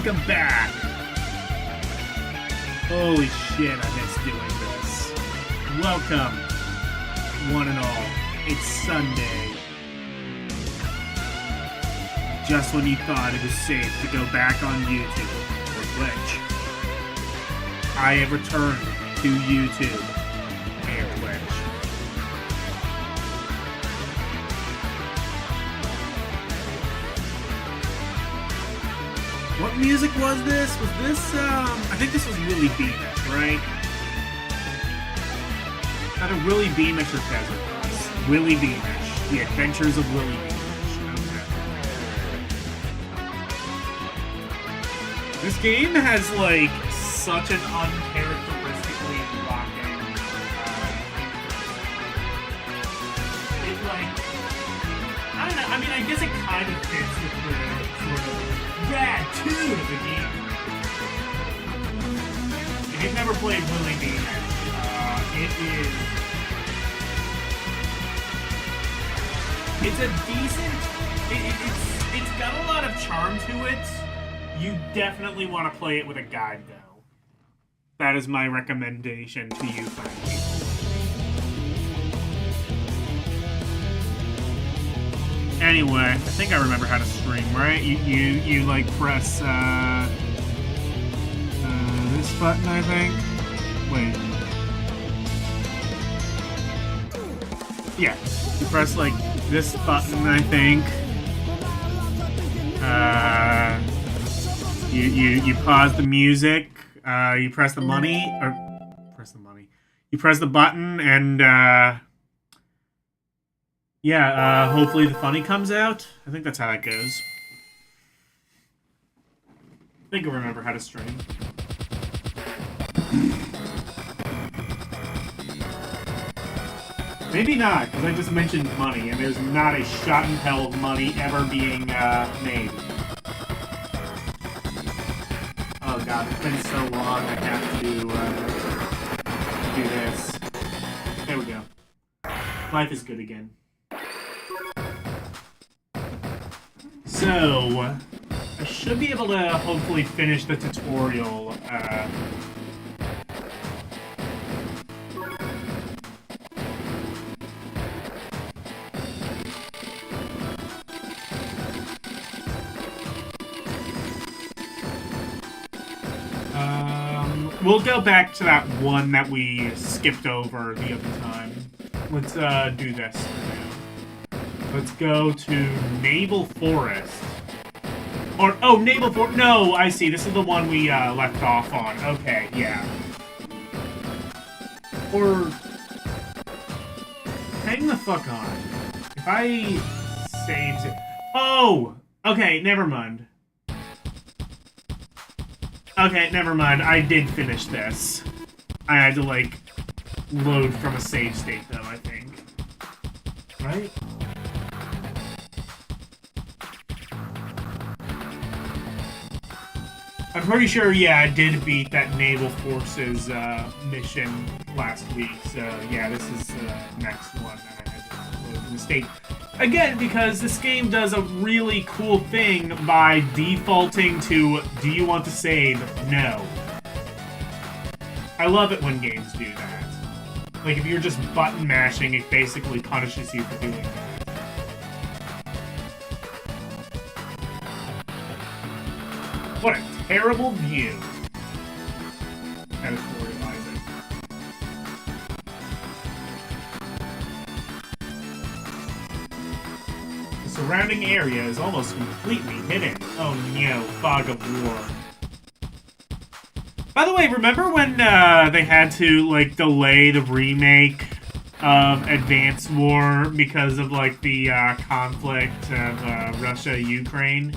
welcome back. Holy shit, I miss doing this. Welcome, one and all. It's Sunday. Just when you thought it was safe to go back on YouTube or Twitch, I have returned to YouTube and Twitch. What music was this? Was this, I think this was Willie Beamish, right? Not a Willie Beamish or Desert Bus. Willie Beamish. The Adventures of Willie Beamish. Okay. This game has, like, such an uncharacteristically rocking, it, like, I don't know, I mean, I guess it kind of fits with the sort of rad tune of the game. If you've never played Willie Beamish, it's a decent, it's got a lot of charm to it. You definitely want to play it with a guide, though. That is my recommendation to you, fine people. Anyway, I think I remember how to stream, right? You like press this button, I think. Wait. Yeah, you press like this button, I think. You pause the music. You press the money, or press the money. You press the button, and yeah, hopefully the funny comes out. I think that's how it goes. I think I remember how to stream. Maybe not, because I just mentioned money, and there's not a shot in hell of money ever being made. Oh god, it's been so long I have to do this. There we go. Life is good again. So, I should be able to hopefully finish the tutorial. We'll go back to that one that we skipped over the other time. Let's do this for now. Let's go to Naval Forest. Or, oh, Naval Forest. No, I see. This is the one we left off on. Okay, yeah. Or, hang the fuck on. If I saved it. Oh! Okay, never mind. Okay, never mind. I did finish this. I had to, like, load from a save state, though, I think. Right? I'm pretty sure, yeah, I did beat that Naval Forces mission last week. So, yeah, this is the next one that I had to load from the state. Again, because this game does a really cool thing by defaulting to, do you want to save? No. I love it when games do that. Like, if you're just button mashing, it basically punishes you for doing that. What a terrible view. Editorializing. The surrounding area is almost completely hidden. Oh no, fog of war. By the way, remember when they had to, like, delay the remake of Advance War because of, like, the conflict of Russia-Ukraine?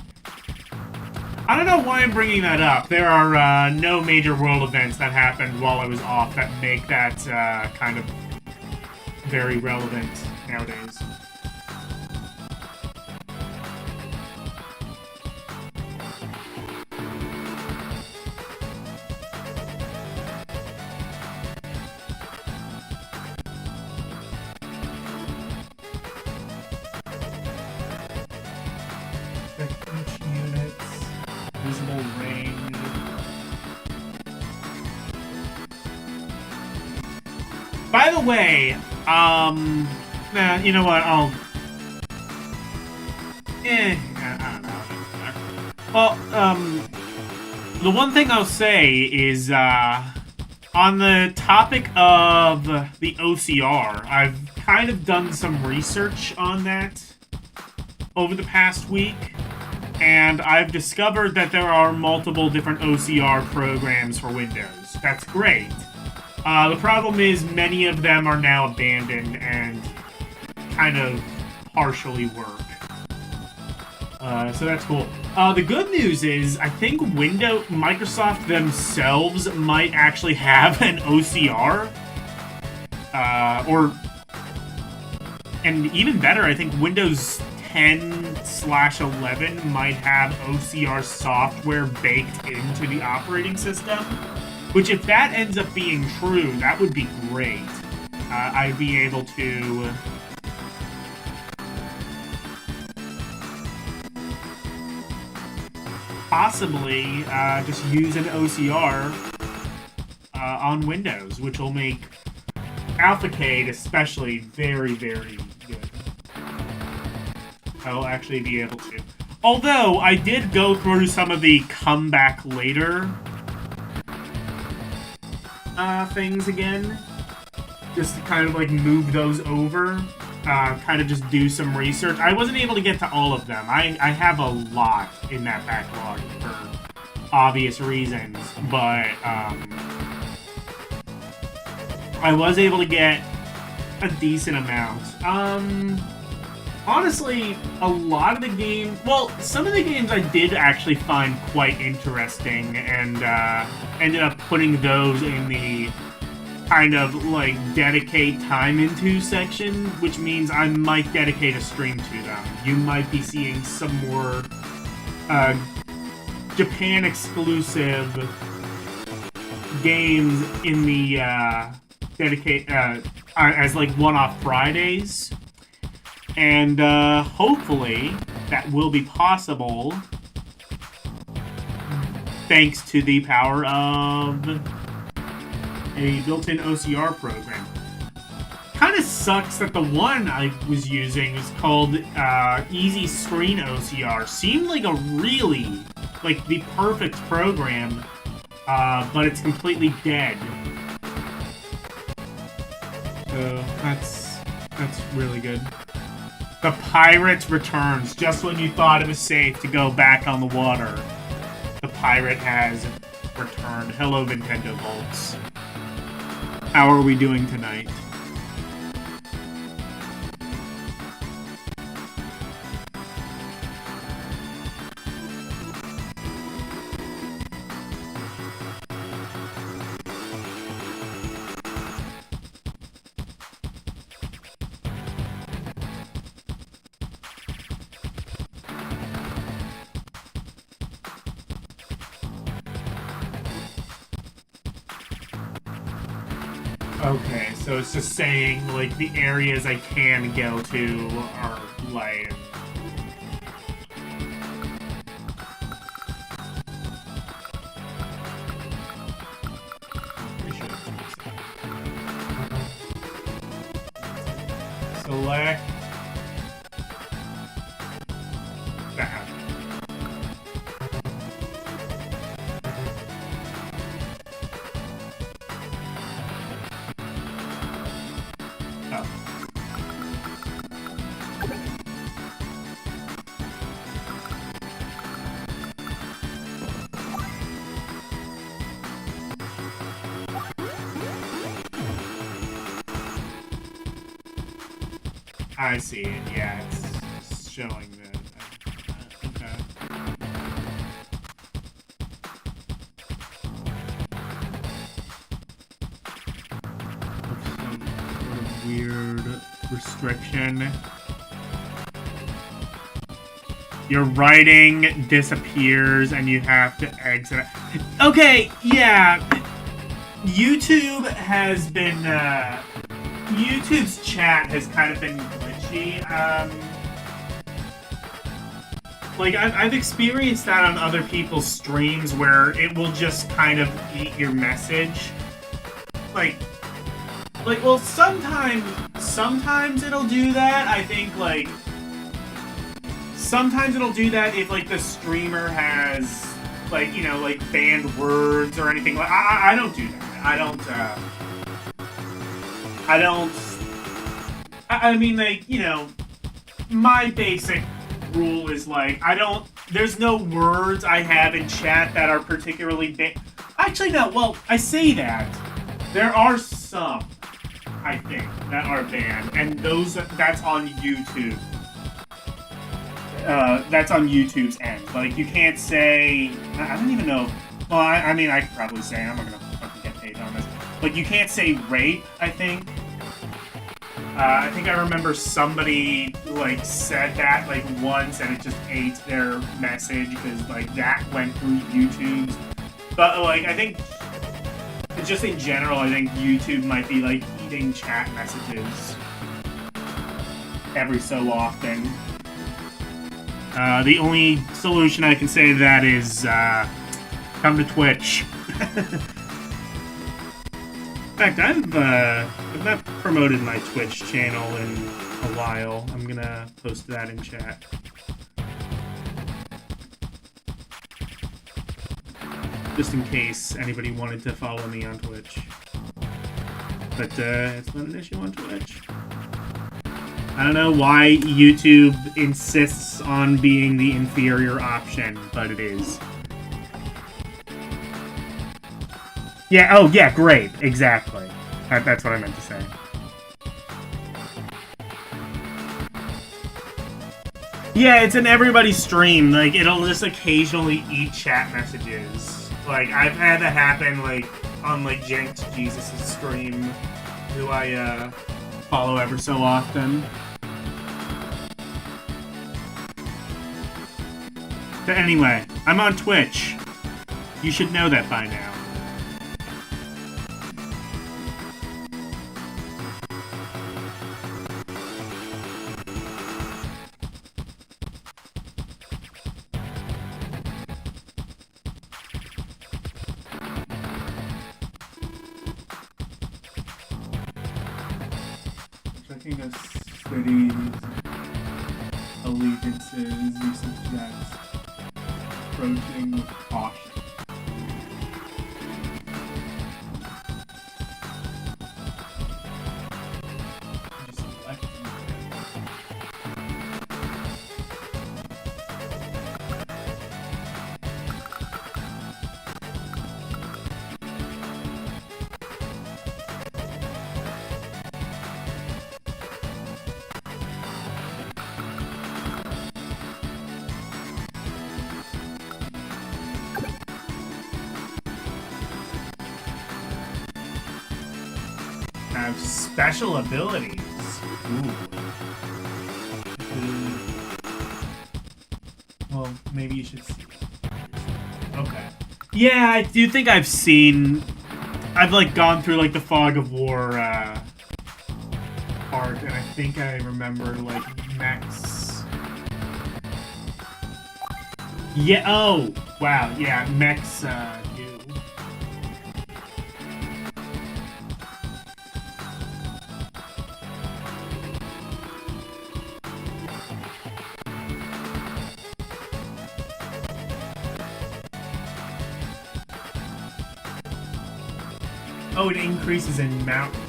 I don't know why I'm bringing that up. There are no major world events that happened while I was off that make that kind of very relevant nowadays. Visible range. by the way, nah, you know what? I don't know. Well, the one thing I'll say is, on the topic of the OCR, I've kind of done some research on that over the past week, and I've discovered that there are multiple different OCR programs for Windows. That's great. The problem is many of them are now abandoned and kind of partially work. So that's cool. The good news is, I think Microsoft themselves might actually have an OCR. And even better, I think Windows 10/11 might have OCR software baked into the operating system. Which, if that ends up being true, that would be great. I'd be able to... possibly just use an OCR on Windows, which will make AlphaCade especially very, very good. I'll actually be able to. Although, I did go through some of the comeback later things again, just to kind of like move those over, kind of just do some research. I wasn't able to get to all of them. I have a lot in that backlog for obvious reasons, but I was able to get a decent amount. Honestly, a lot of the games... Well, some of the games I did actually find quite interesting, and ended up putting those in the kind of, like, dedicate time into section, which means I might dedicate a stream to them. You might be seeing some more Japan-exclusive games in the as, like, one-off Fridays. And hopefully that will be possible thanks to the power of a built-in OCR program. Kind of sucks that the one I was using was called Easy Screen OCR. Seemed like a really, like, the perfect program, but it's completely dead. So that's really good. The pirate returns just when you thought it was safe to go back on the water. The pirate has returned. Hello, Nintendo Volts. How are we doing tonight? Okay, so it's just saying, like, the areas I can go to are, like... Select... that. I see it, yeah, it's showing that. Okay. Some sort of weird restriction. Your writing disappears and you have to exit. Okay, yeah. YouTube has been, YouTube's chat has kind of been glitchy. Like, I've experienced that on other people's streams where it will just kind of eat your message. Like, Like, well, sometimes it'll do that. I think, like, sometimes it'll do that if, like, the streamer has, like, you know, like, banned words or anything. Like, I don't do that. I mean, like, you know, my basic rule is, like, there's no words I have in chat that are particularly banned. Actually, no, well, I say that. There are some, I think, that are banned, and that's on YouTube. That's on YouTube's end. Like, you can't say... I don't even know... Well, I mean, I could probably say, I'm not gonna fucking get paid on this. Like, you can't say rape, I think. I think I remember somebody, like, said that, like, once, and it just ate their message, because, like, that went through YouTube's. But, like, I think... Just in general, I think YouTube might be, like, eating chat messages every so often. The only solution I can say to that is, come to Twitch. In fact, I've not promoted my Twitch channel in a while. I'm gonna post that in chat. Just in case anybody wanted to follow me on Twitch. But, it's not an issue on Twitch. I don't know why YouTube insists on being the inferior option, but it is. Yeah, oh yeah, great, exactly. That's what I meant to say. Yeah, it's in everybody's stream. Like, it'll just occasionally eat chat messages. Like, I've had that happen, like, on, like, Janked Jesus' stream, who I, follow ever so often. But anyway, I'm on Twitch. You should know that by now. Checking a city's allegiances, you suggest approaching with caution. Just select have special abilities. Ooh. Well, maybe you should see it. Okay. Yeah, I do think I've like gone through like the Fog of War part, and I think I remember like Mechs. Yeah. Oh, wow. Yeah, Mechs. Do. Oh, it increases in mountains.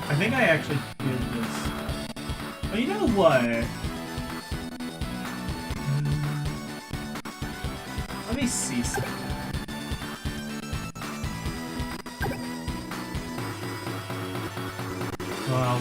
I think I actually did this. Oh, you know what? Let me see something. Well...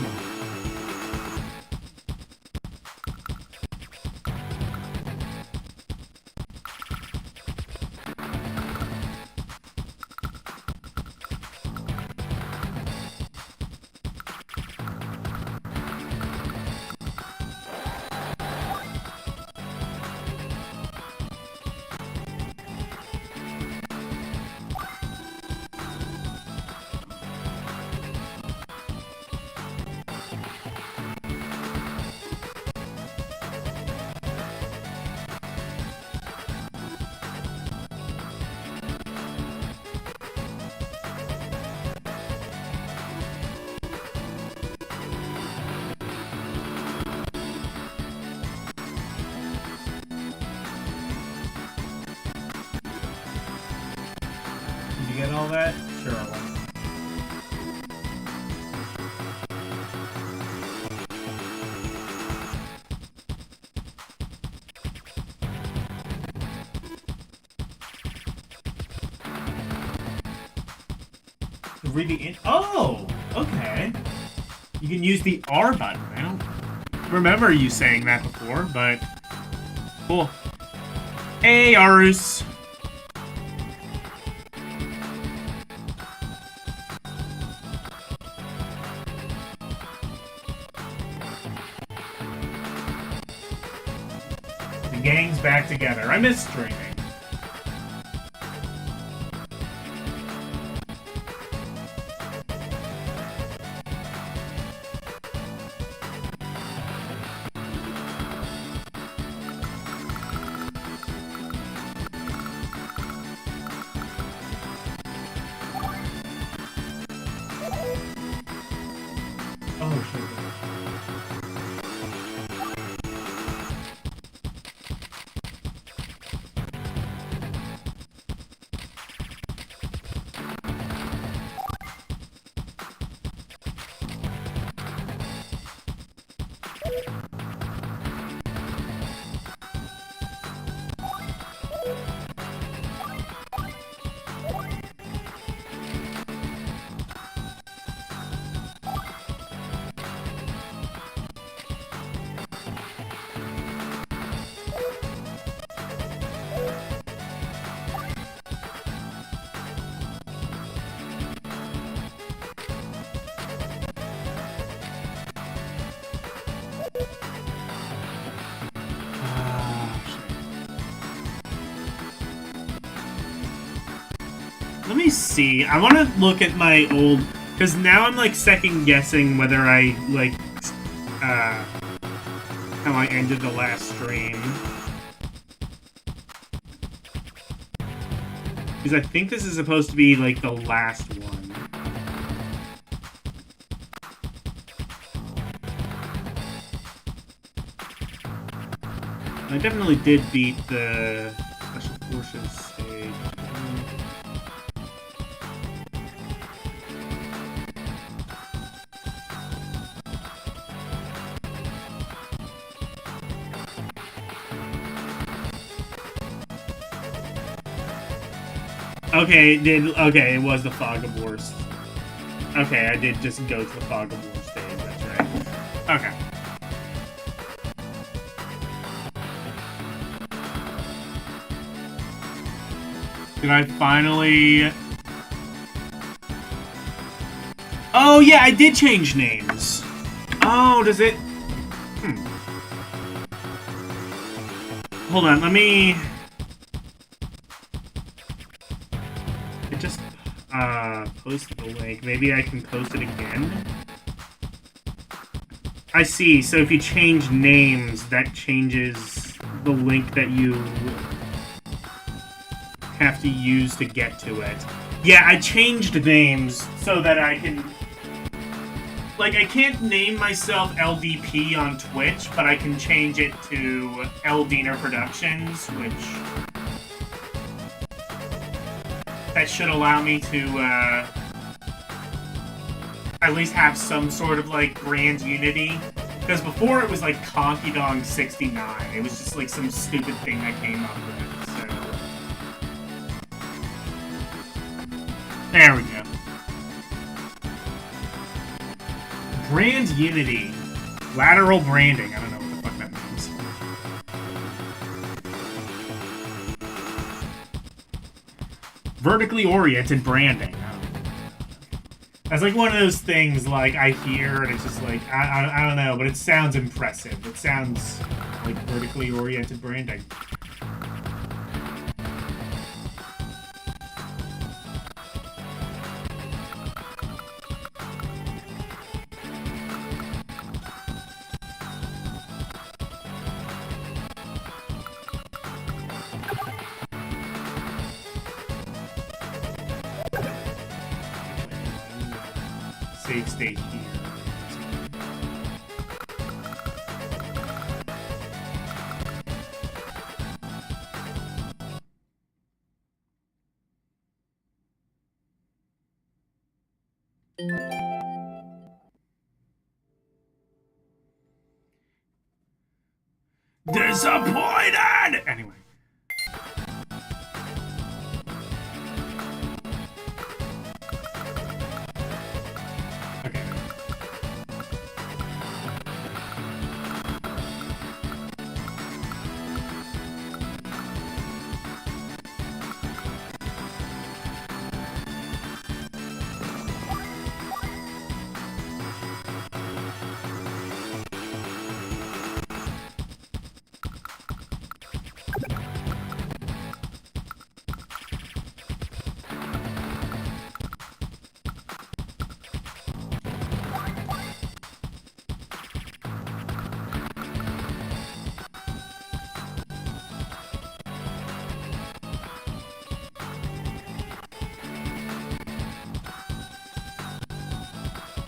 and all that? Sure I will. Read the in. Oh, okay. You can use the R button. I don't remember you saying that before, but cool. Hey, Arus. The gang's back together. I miss streaming. Let me see. I want to look at my old... Because now I'm, like, second-guessing whether I, like, how I ended the last stream. Because I think this is supposed to be, like, the last one. I definitely did beat the Special Forces stage. Okay, it was the Fog of War. Okay, I did just go to the Fog of War stage, that's right. Okay. Did I finally... Oh, yeah, I did change names. Oh, does it... Hold on, let me... It just, post the link. Maybe I can post it again? I see, so if you change names, that changes the link that you have to use to get to it. Yeah, I changed names so that I can... Like, I can't name myself LDP on Twitch, but I can change it to Eldiner Productions, which... That should allow me to, at least have some sort of, like, brand unity. Because before it was, like, Conky Dong 69. It was just, like, some stupid thing I came up with, so... There we go. Brand unity. Lateral branding. I don't know what the fuck that means. Vertically oriented branding. That's like one of those things, like, I hear, and it's just like, I don't know, but it sounds impressive. It sounds like vertically oriented branding. Save state here. Disappointed! Anyway. Okay.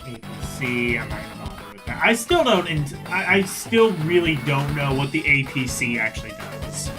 APC, I'm not gonna bother with that. I still don't. I still really don't know what the APC actually does.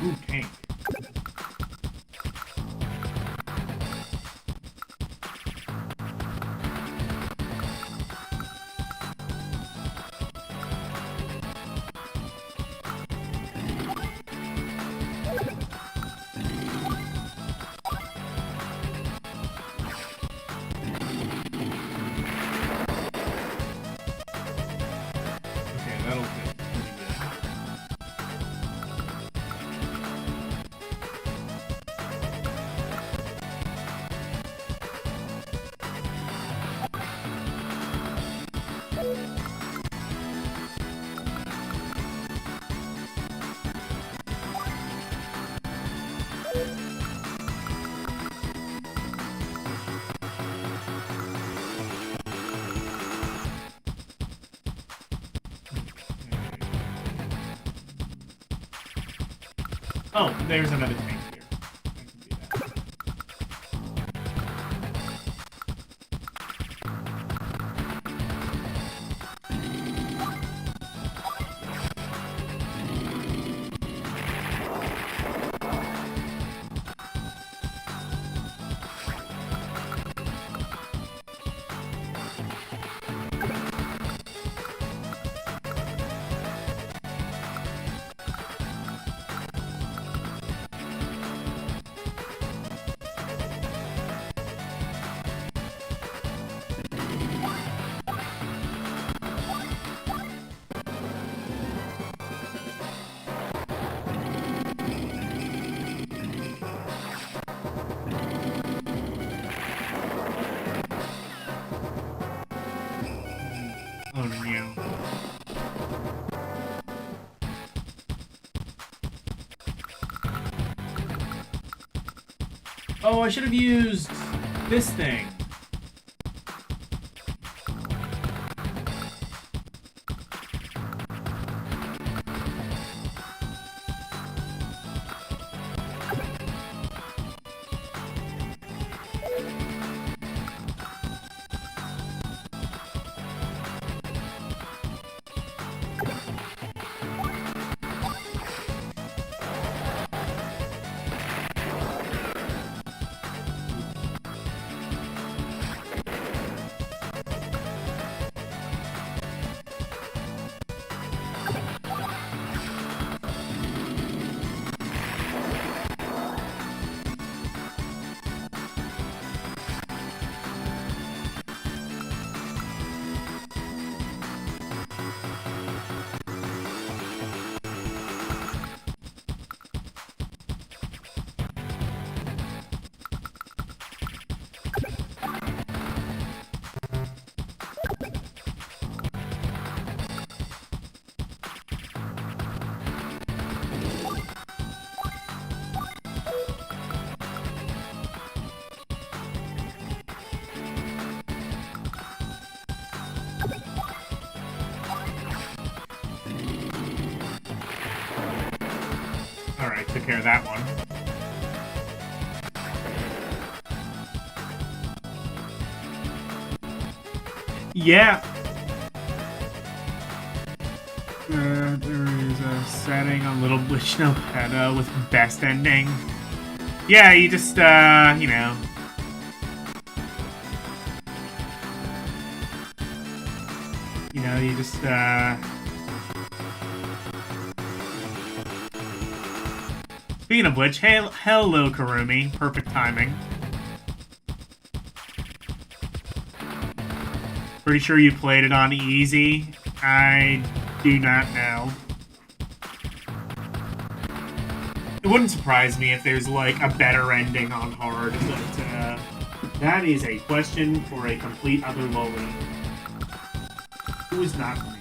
Ooh, tank. Okay, that'll fit pretty good. Oh, there's another tank here. I can do that. Oh no. Oh, I should have used this thing. Alright, took care of that one. Yeah. There is a setting on Little Witch No Peta with best ending. Yeah, you just, you know. You know, you just, Speaking of which, hey, hello, Karumi. Perfect timing. Pretty sure you played it on easy. I do not know. It wouldn't surprise me if there's, like, a better ending on hard, but, that is a question for a complete other lowly. Who is not me?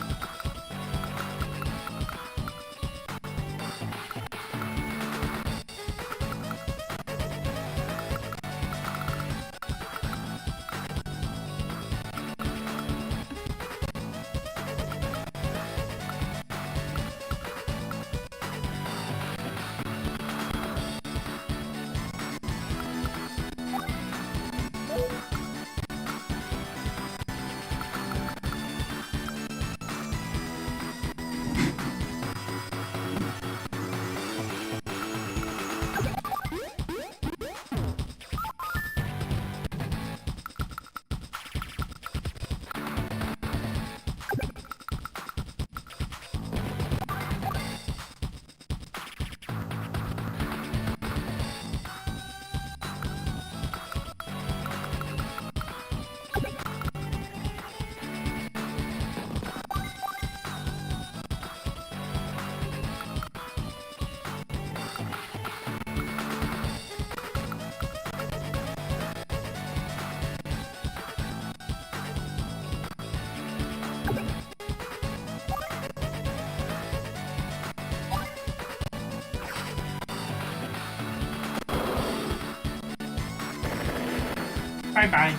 Bye-bye.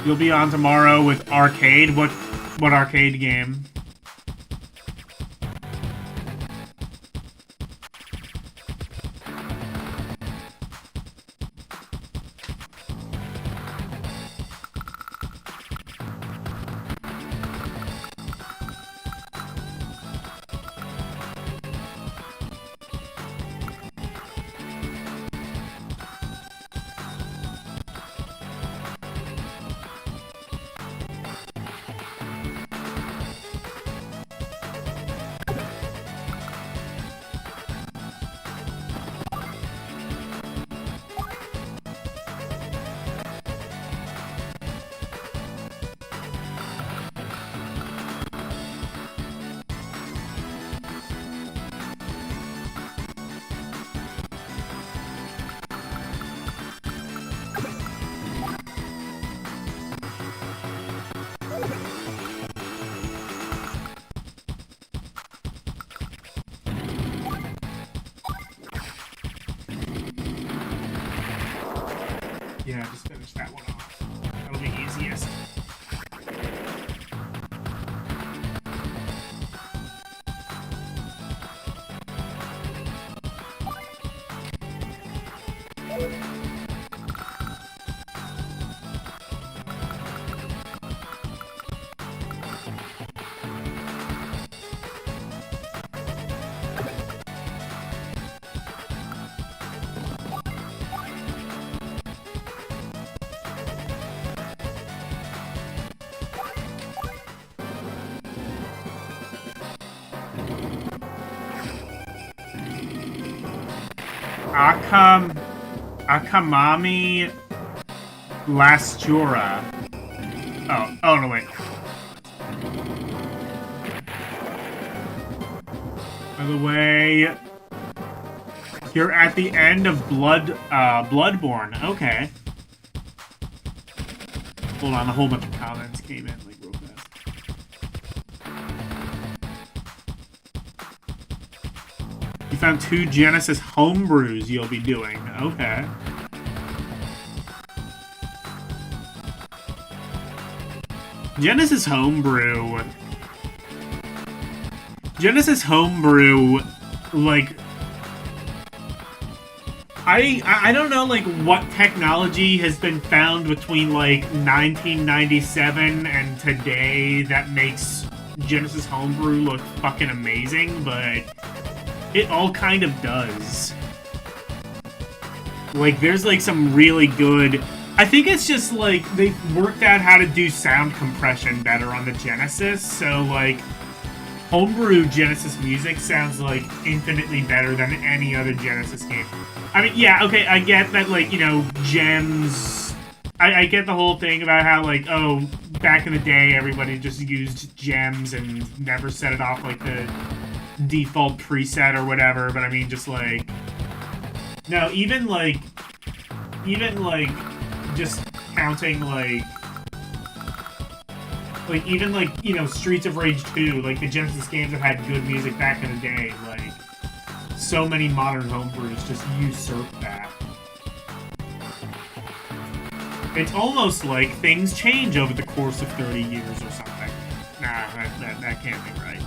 You'll be on tomorrow with Arcade. What arcade game? Yeah, just finish that one off. That'll be easiest. Akamami Lastura. Oh no, wait. By the way, you're at the end of Bloodborne. Okay. Hold on, a whole bunch of comments came in, like, real fast. You found 2 Genesis homebrews you'll be doing. Okay. Genesis Homebrew... Genesis Homebrew, like... I don't know, like, what technology has been found between, like, 1997 and today that makes Genesis Homebrew look fucking amazing, but it all kind of does. Like, there's, like, some really good... I think it's just, like, they've worked out how to do sound compression better on the Genesis, so, like, Homebrew Genesis music sounds, like, infinitely better than any other Genesis game. I mean, yeah, okay, I get that, like, you know, gems... I get the whole thing about how, like, oh, back in the day, everybody just used gems and never set it off, like, the default preset or whatever, but I mean, just, like... No, even, like, just counting, like, even, like, you know, Streets of Rage 2, like, the Genesis games that had good music back in the day, like, so many modern homebrews just usurp that. It's almost like things change over the course of 30 years or something. Nah, that can't be right.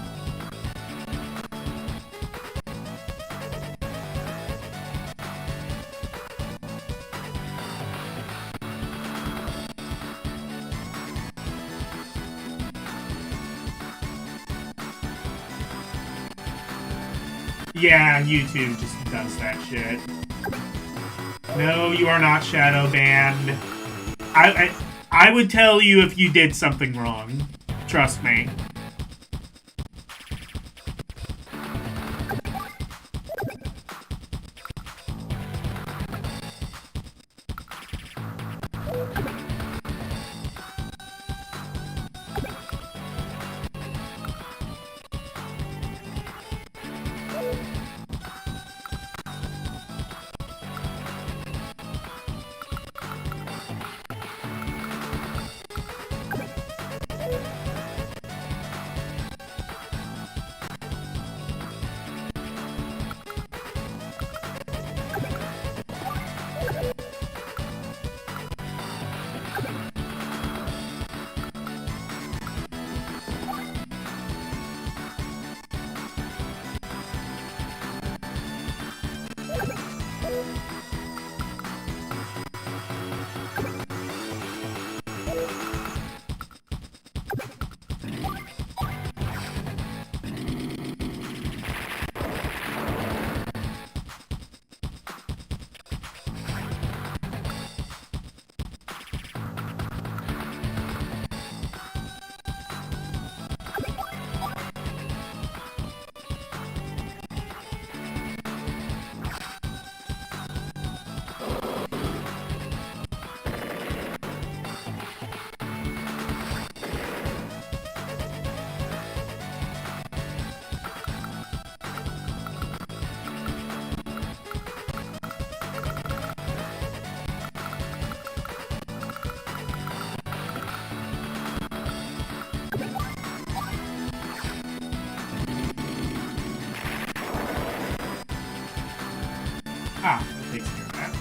Yeah, YouTube just does that shit. No, you are not shadow banned. I would tell you if you did something wrong. Trust me. Ah, that takes care of that.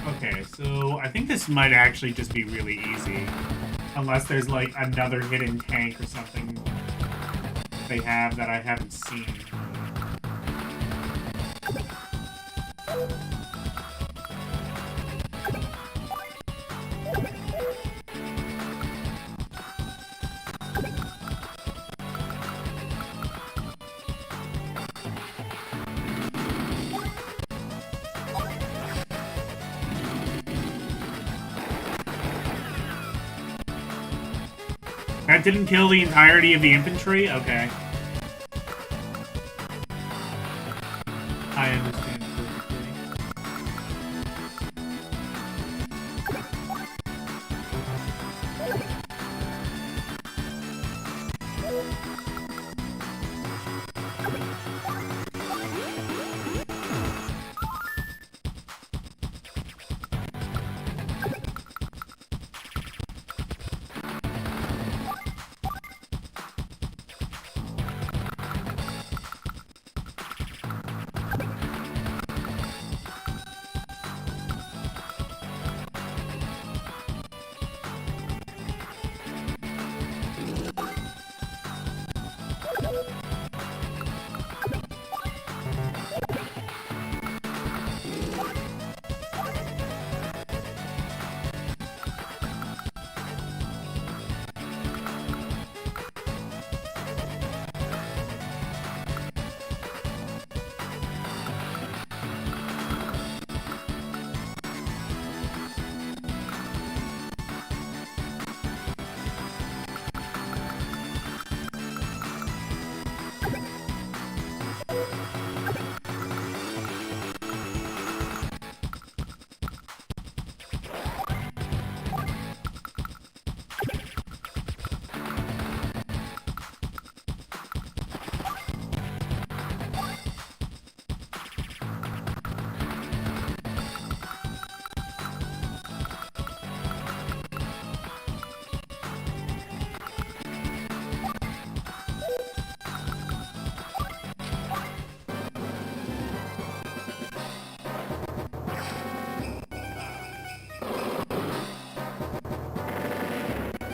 Okay, so I think this might actually just be really easy. Unless there's like another hidden tank or something they have that I haven't seen. That didn't kill the entirety of the infantry? Okay. I understand perfectly.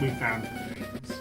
We found things.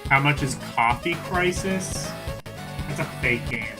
How much is Coffee Crisis? That's a fake game.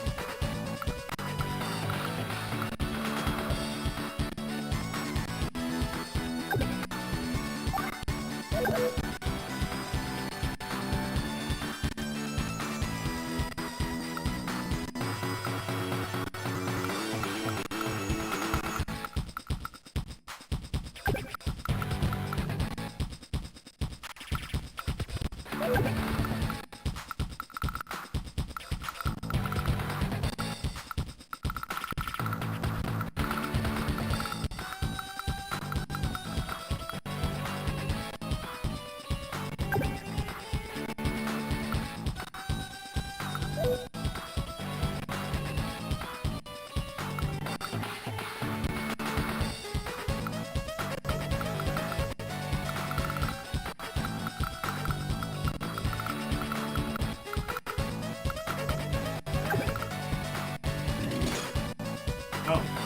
Oh.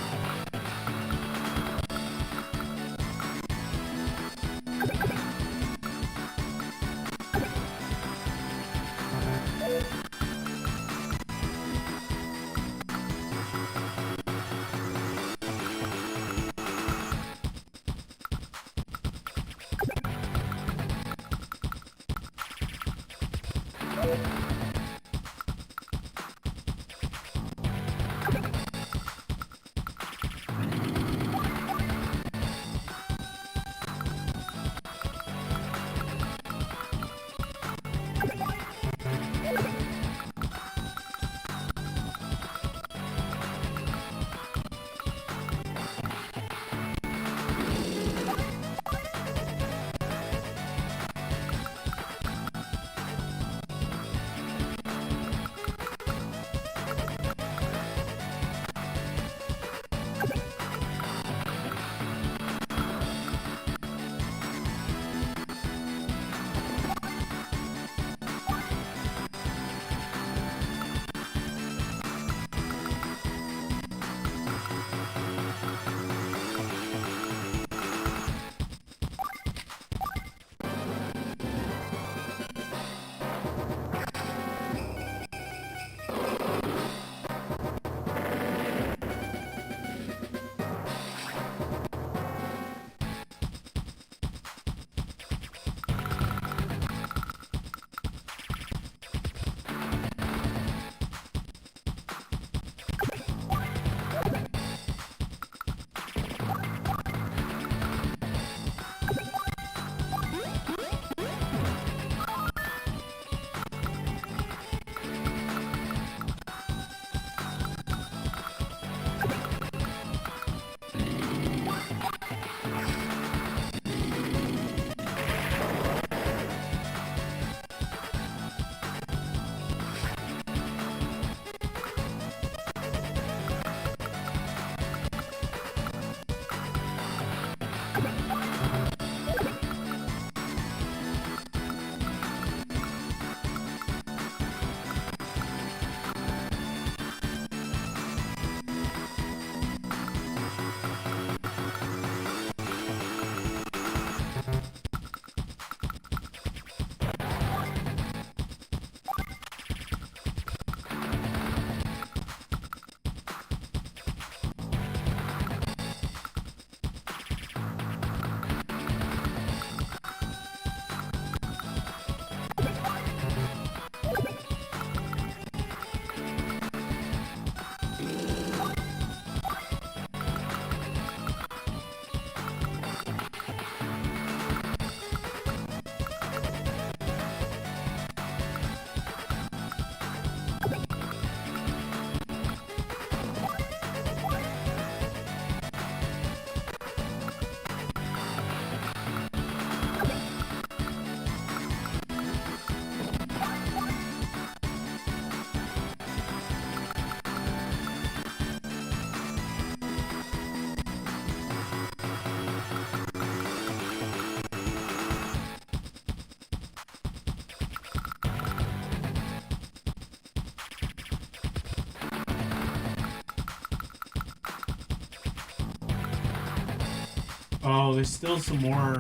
Oh, there's still some more.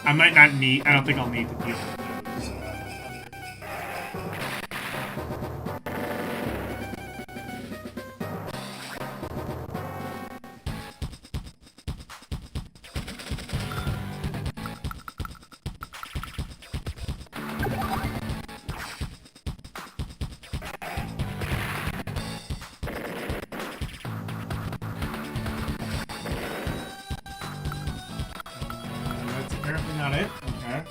I might not need. I don't think I'll need to deal with those. That's apparently not it. Okay.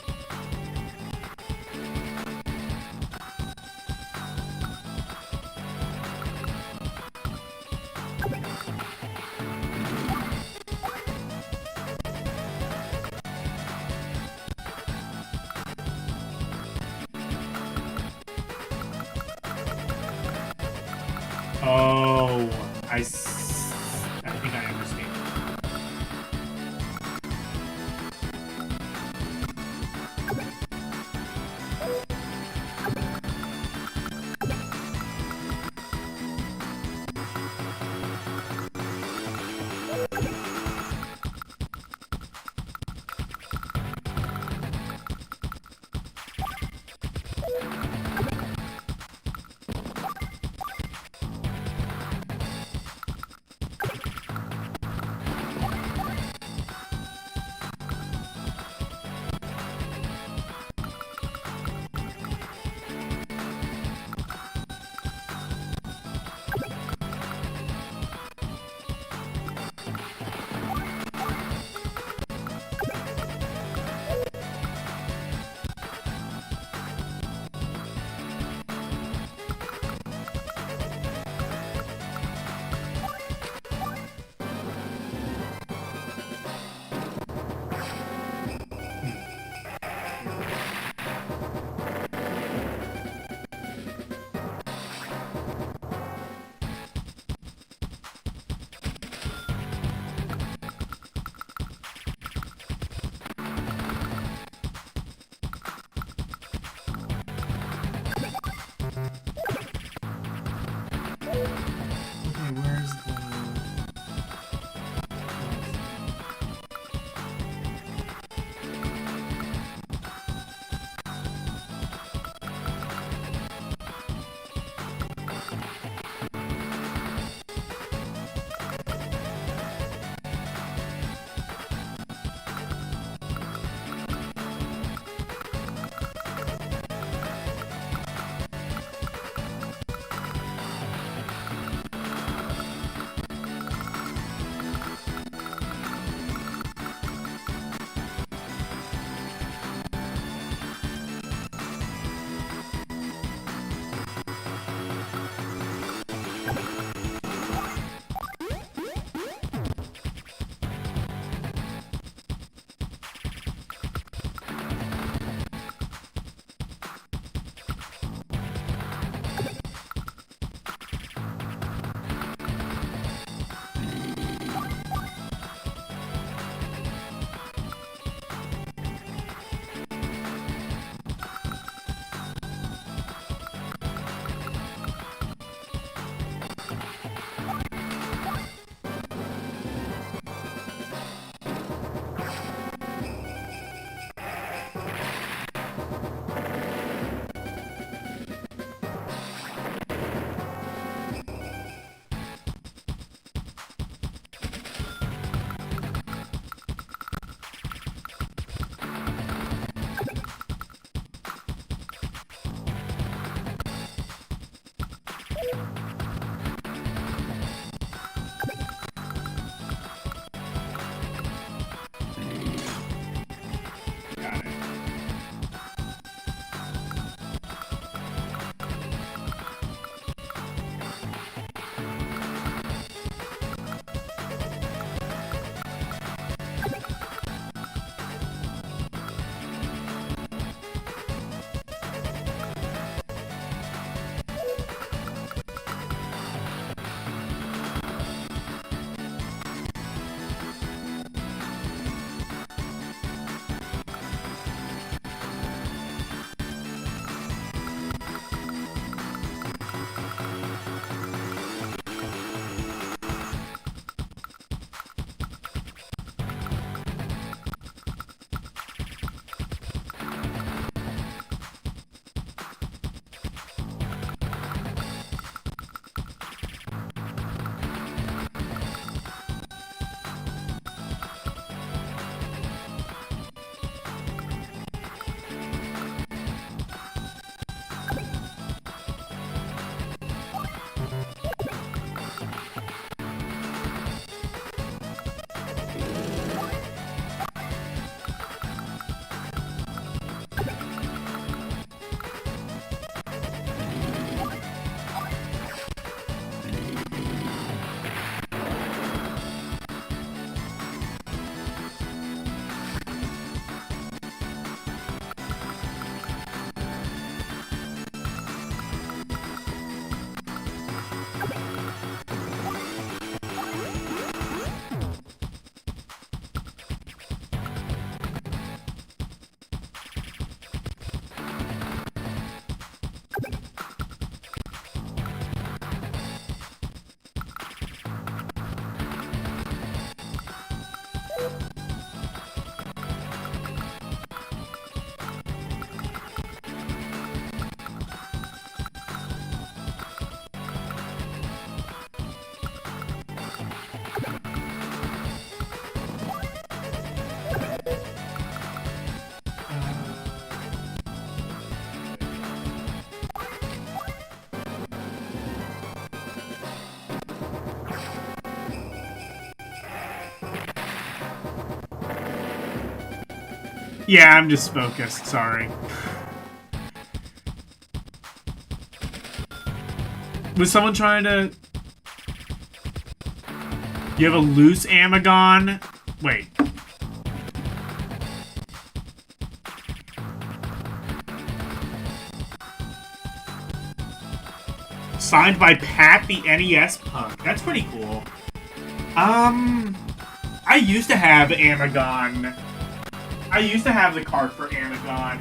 Oh, I think I understand. Yeah, I'm just focused, sorry. Was someone trying to... You have a loose Amagon? Wait. Signed by Pat the NES Punk. That's pretty cool. I used to have Amagon. I used to have the card for Amagon.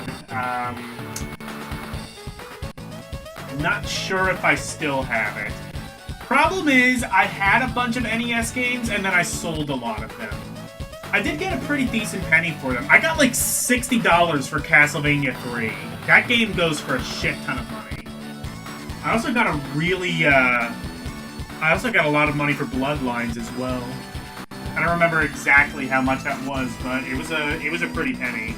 Not sure if I still have it. Problem is, I had a bunch of NES games, and then I sold a lot of them. I did get a pretty decent penny for them. I got like $60 for Castlevania 3. That game goes for a shit ton of money. I also got a really, I also got a lot of money for Bloodlines as well. I don't remember exactly how much that was, but it was a pretty penny.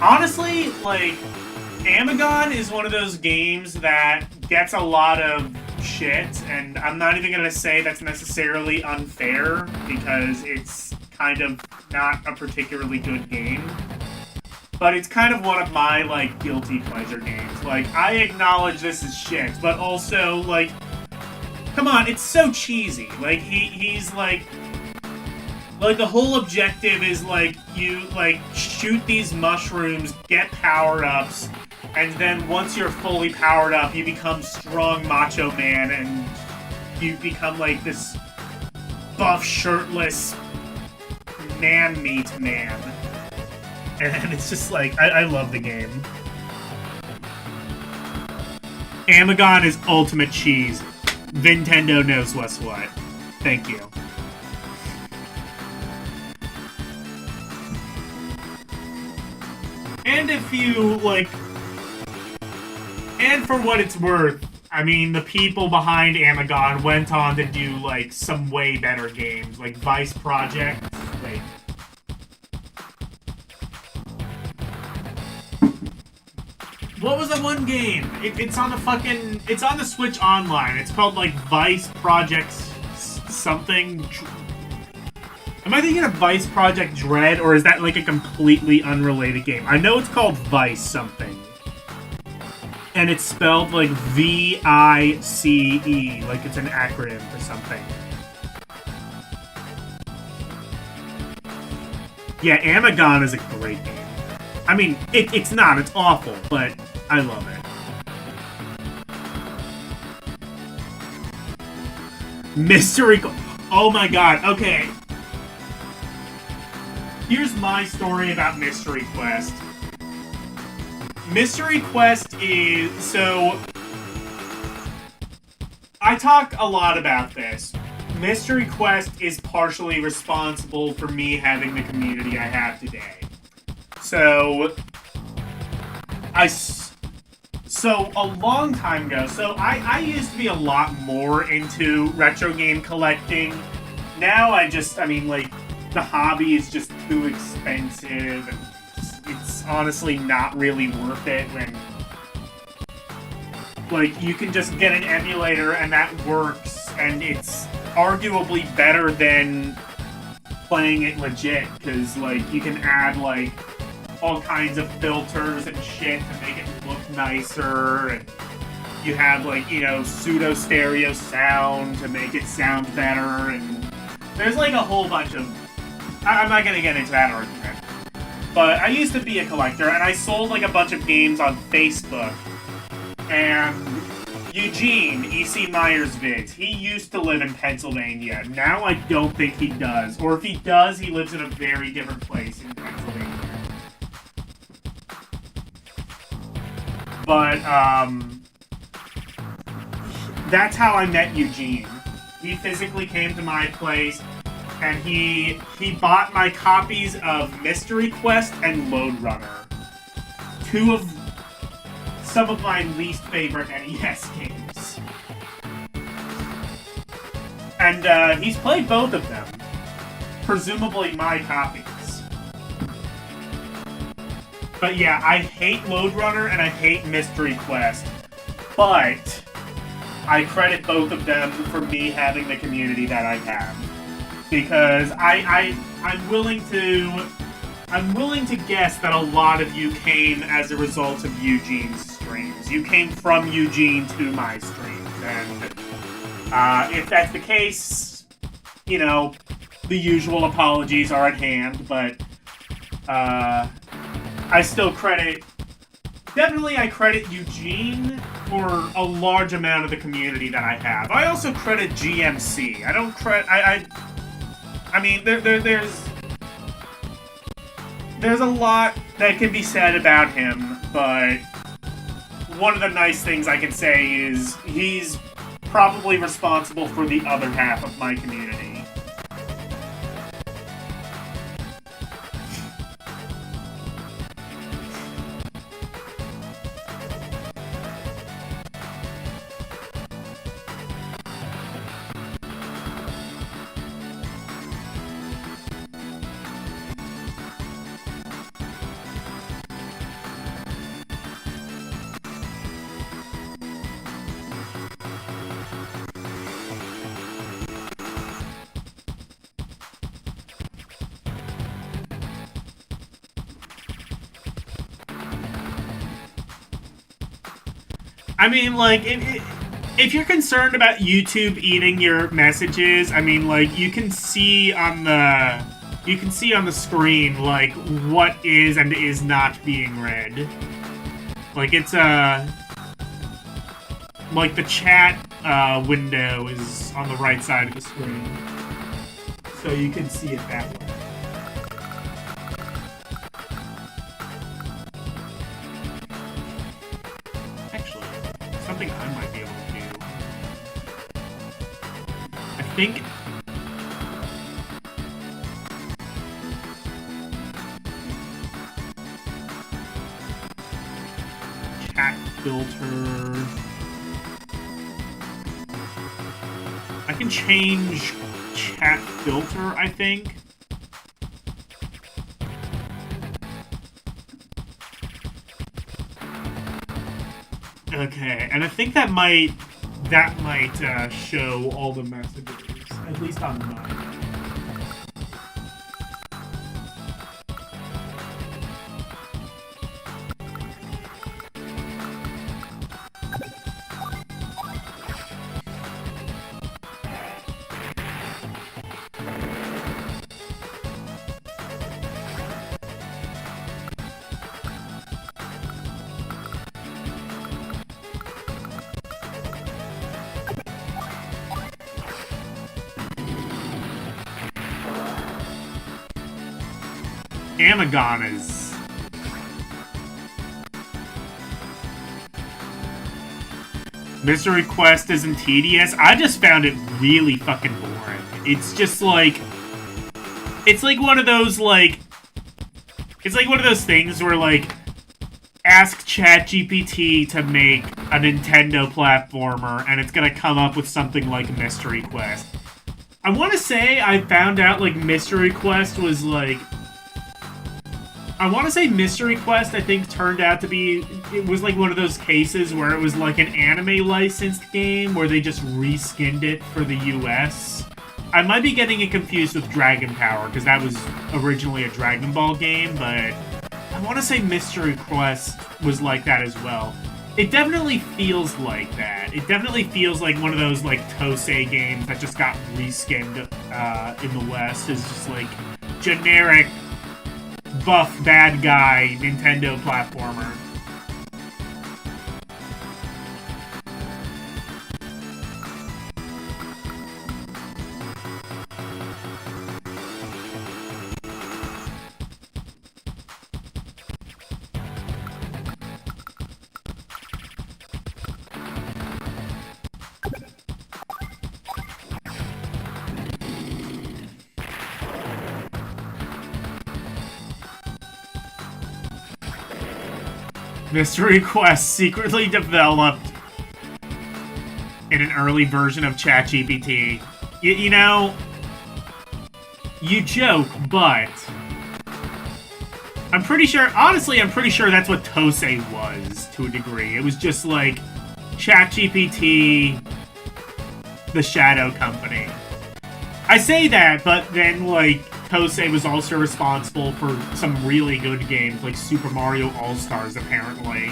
Honestly, like, Amagon is one of those games that gets a lot of shit, and I'm not even gonna say that's necessarily unfair, because it's kind of not a particularly good game. But it's kind of one of my, like, guilty pleasure games. Like, I acknowledge this is shit, but also, like, come on, it's so cheesy. Like, he's, like, the whole objective is, like, you, like, shoot these mushrooms, get power-ups, and then once you're fully powered up, you become strong macho man, and you become, like, this buff, shirtless man-meat man. And it's just, like, I love the game. Amagon is ultimate cheese. Nintendo knows what's what. Thank you. And if you, like... And for what it's worth, I mean, the people behind Amagon went on to do, like, some way better games. Like, Vice Project. Wait. What was that one game? It's on the fucking... It's on the Switch Online. It's called, like, Vice Project something... Am I thinking of Vice Project Dread, or is that, like, a completely unrelated game? I know it's called Vice something. And it's spelled, like, V-I-C-E. Like it's an acronym for something. Yeah, Amagon is a great game. I mean, it's not. It's awful, but I love it. Mystery... Oh my god, okay. Here's my story about Mystery Quest. Mystery Quest is... So... I talk a lot about this. Mystery Quest is partially responsible for me having the community I have today. So... So, a long time ago, so I used to be a lot more into retro game collecting. Now I mean, like, the hobby is just too expensive, and it's honestly not really worth it when, like, you can just get an emulator and that works, and it's arguably better than playing it legit, because, like, you can add, like, all kinds of filters and shit to make it look nicer, and you have, like, you know, pseudo-stereo sound to make it sound better, and there's, like, a whole bunch of... I'm not gonna get into that argument. But I used to be a collector, and I sold, like, a bunch of games on Facebook. And Eugene, E.C. Myers Vids, he used to live in Pennsylvania. Now I don't think he does. Or if he does, he lives in a very different place in Pennsylvania. But, that's how I met Eugene. He physically came to my place, and he bought my copies of Mystery Quest and Lode Runner. Two of some of my least favorite NES games. And, he's played both of them. Presumably my copies. But yeah, I hate Lode Runner and I hate Mystery Quest. But I credit both of them for me having the community that I have. Because I'm willing to I'm willing to guess that a lot of you came as a result of Eugene's streams. You came from Eugene to my streams, and if that's the case, you know, the usual apologies are at hand, but I still credit... Definitely I credit Eugene for a large amount of the community that I have. I also credit GMC. I don't credit... I mean, there's a lot that can be said about him, but one of the nice things I can say is he's probably responsible for the other half of my community. I mean, like, if you're concerned about YouTube eating your messages, I mean, like, you can see on the screen, like, what is and is not being read. Like, it's, like, the chat, window is on the right side of the screen. So you can see it that way. Something I might be able to do. I think... Chat filter... I can change chat filter, I think. Okay, and I think that might show all the messages, at least on mine. Amagonas. Mystery Quest isn't tedious. I just found it really fucking boring. It's just like... It's like one of those, like... It's like one of those things where, like... Ask ChatGPT to make a Nintendo platformer, and it's gonna come up with something like Mystery Quest. I want to say I found out, like, Mystery Quest was, like... I want to say Mystery Quest, I think, turned out to be... It was like one of those cases where it was like an anime licensed game where they just reskinned it for the US. I might be getting it confused with Dragon Power, because that was originally a Dragon Ball game, but... I want to say Mystery Quest was like that as well. It definitely feels like that. It definitely feels like one of those, like, Tosei games that just got reskinned in the West. Is just, like, generic... buff bad guy Nintendo platformer. Mystery Quest secretly developed in an early version of ChatGPT. You know, you joke, but I'm pretty sure, honestly, I'm pretty sure that's what Tosei was, to a degree. It was just like ChatGPT, the Shadow Company. I say that, but then, like, Kosei was also responsible for some really good games, like Super Mario All-Stars, apparently.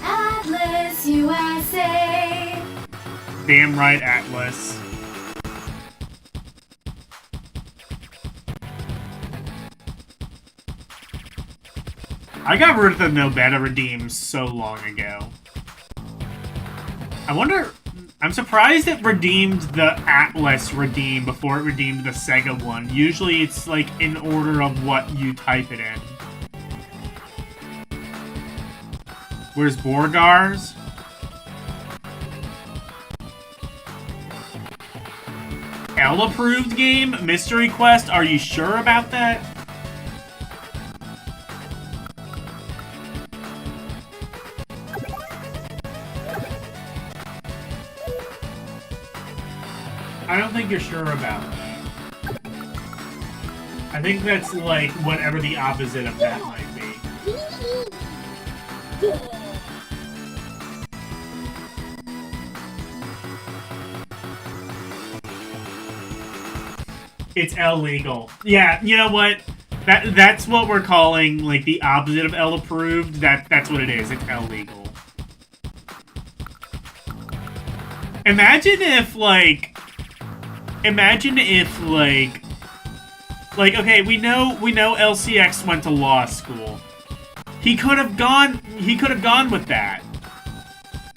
Atlas USA. Damn right, Atlas. I got rid of the No Better Redeem so long ago. I wonder... I'm surprised it redeemed the Atlas Redeem before it redeemed the Sega one. Usually it's, like, in order of what you type it in. Where's Borgar's? L-approved game? Mystery Quest? Are you sure about that? I don't think you're sure about that. I think that's like whatever the opposite of that might be. It's illegal. Yeah, you know what? That's what we're calling like the opposite of L approved. That's what it is. It's illegal. Imagine if okay, we know LCX went to law school. He could have gone with that.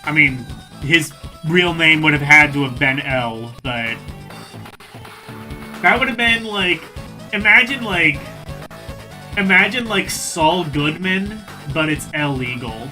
I mean, his real name would have had to have been L, but that would have been like imagine Saul Goodman, but it's illegal.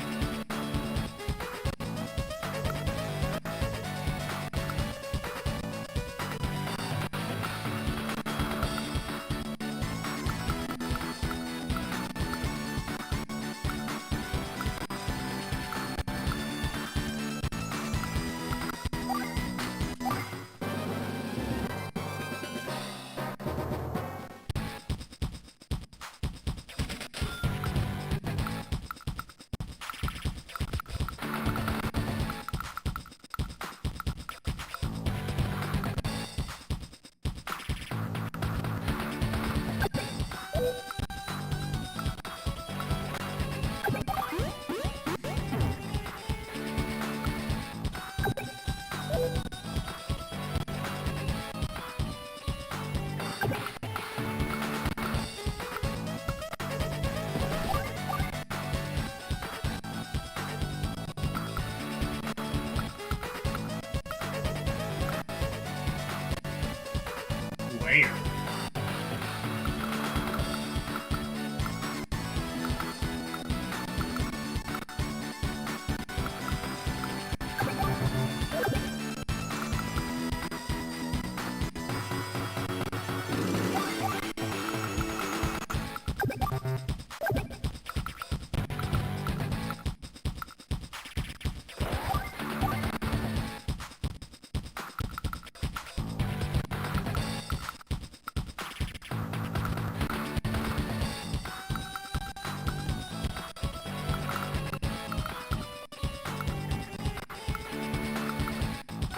Where?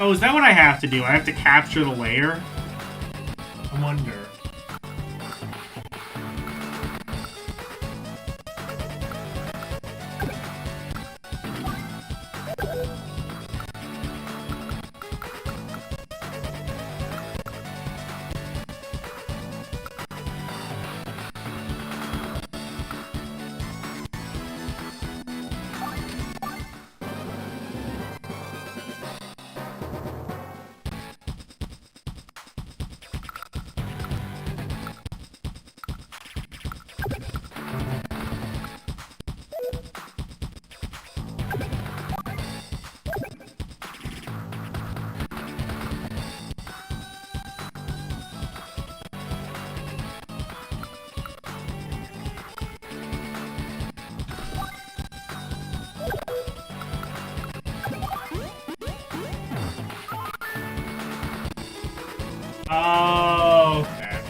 Oh, is that what I have to do? I have to capture the layer? I wonder. Oh, okay.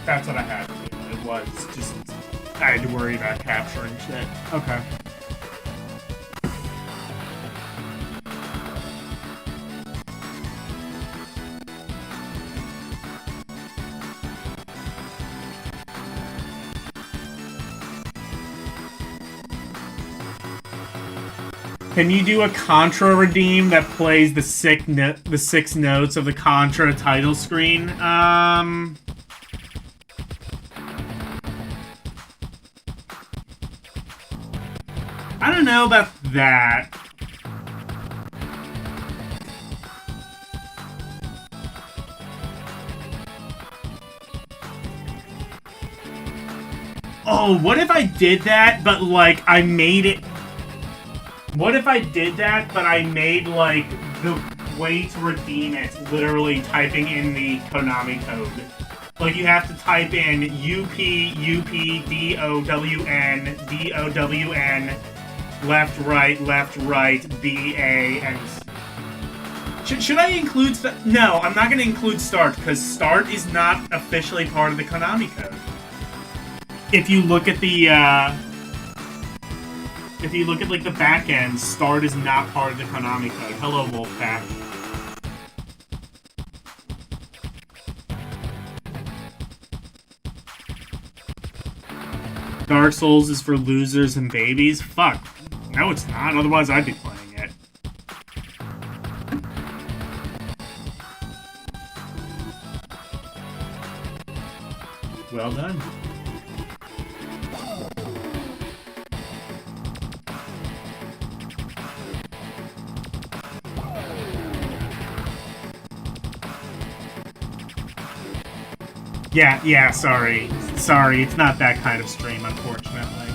That's what I had to do. It was just... I had to worry about capturing shit. Okay. Can you do a Contra redeem that plays the six notes of the Contra title screen? I don't know about that. Oh, what if I did that, but like I made it... What if I did that, but I made, like, the way to redeem it literally typing in the Konami code? Like, you have to type in UP, DOWN, left, right, BA, and... Should I include... No, I'm not going to include start, because start is not officially part of the Konami code. If you look at the, If you look at, like, the back end, start is not part of the Konami code. Hello, Wolfpack. Dark Souls is for losers and babies? Fuck. No, it's not. Otherwise, I'd be playing it. Well done. Yeah, sorry. Sorry, it's not that kind of stream, unfortunately.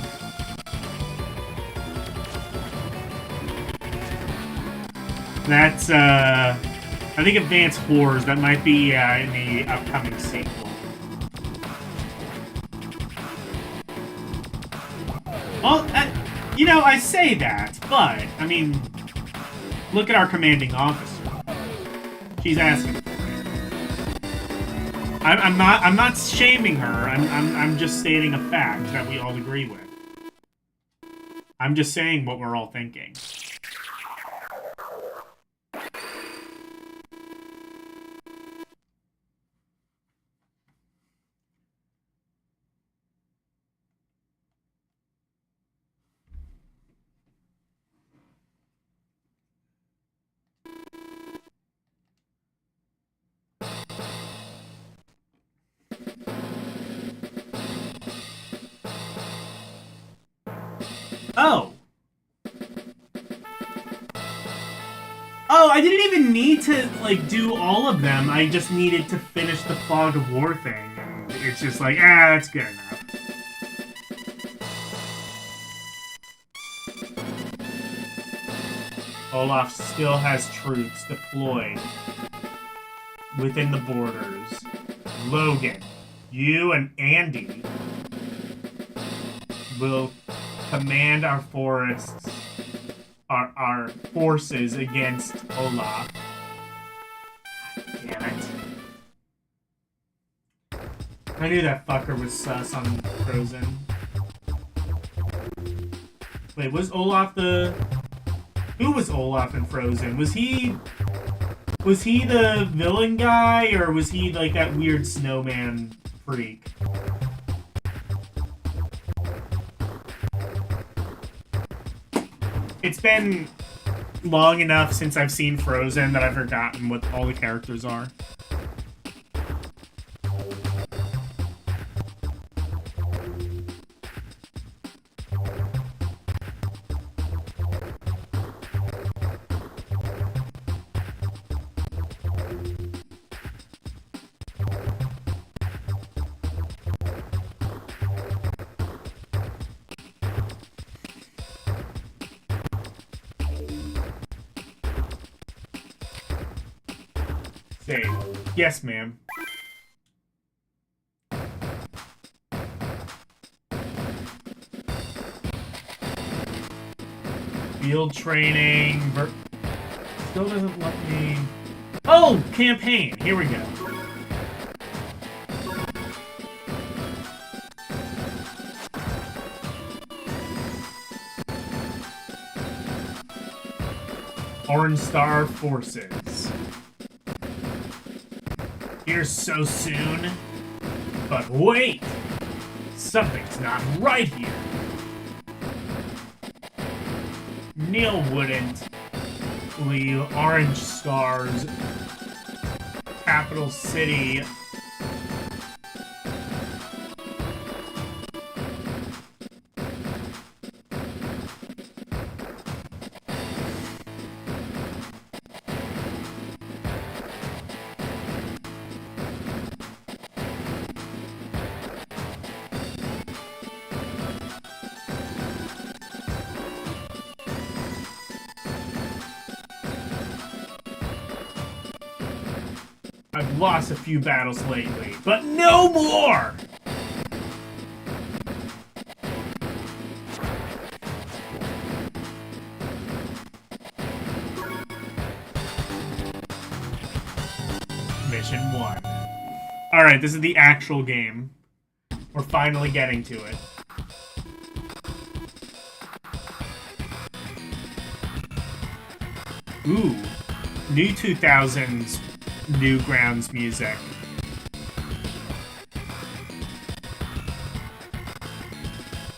That's, I think Advanced Horrors. That might be, in the upcoming sequel. Well, you know, I say that, but, I mean, look at our commanding officer. She's asking. I'm not shaming her. I'm just stating a fact that we all agree with. I'm just saying what we're all thinking. Oh. Oh, I didn't even need to, like, do all of them. I just needed to finish the Fog of War thing. And it's just like, that's good enough. Olaf still has troops deployed within the borders. Logan, you and Andy will command our forests, our forces against Olaf. Damn it. I knew that fucker was sus on Frozen. Wait, was Olaf the... Who was Olaf in Frozen? Was he the villain guy, or was he like that weird snowman freak? It's been long enough since I've seen Frozen that I've forgotten what all the characters are. Save. Yes, ma'am. Field training. still doesn't let me... Oh! Campaign! Here we go. Orange Star Forces. Here so soon. But wait! Something's not right here. Neil wouldn't leave Orange Star's capital city. I've lost a few battles lately, but no more! Mission 1. Alright, this is the actual game. We're finally getting to it. Ooh. New 2000s Newgrounds music.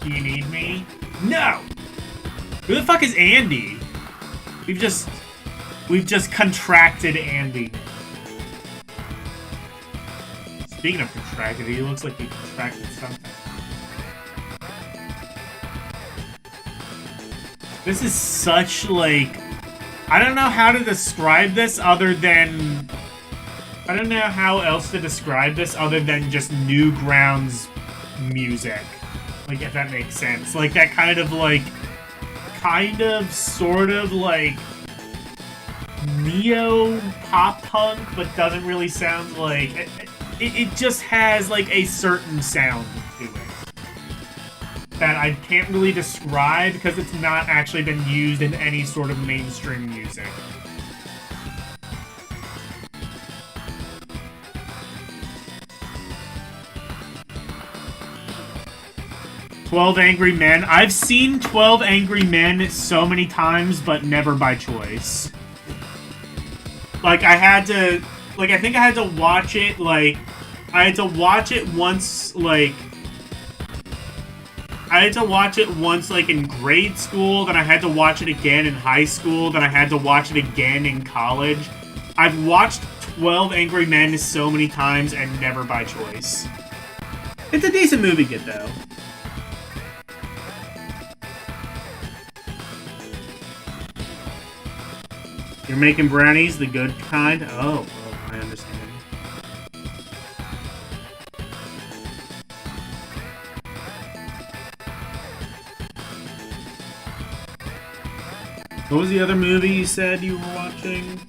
Do you need me? No! Who the fuck is Andy? We've just contracted Andy. Speaking of contracted, he looks like he contracted something. This is such, like... I don't know how to describe this other than... I don't know how else to describe this other than just Newgrounds music. Like, if that makes sense. Like, that kind of, like... sort of, like... neo-pop-punk, but doesn't really sound like... It just has, like, a certain sound to it. That I can't really describe because it's not actually been used in any sort of mainstream music. "12 Angry Men." I've seen 12 Angry Men so many times, but never by choice. Like, I had to... Like, I think I had to watch it, like... I had to watch it once, like... I had to watch it once, like, in grade school, then I had to watch it again in high school, then I had to watch it again in college. I've watched 12 Angry Men so many times and never by choice. It's a decent movie, though. You're making brownies, the good kind? Oh, I understand. What was the other movie you said you were watching?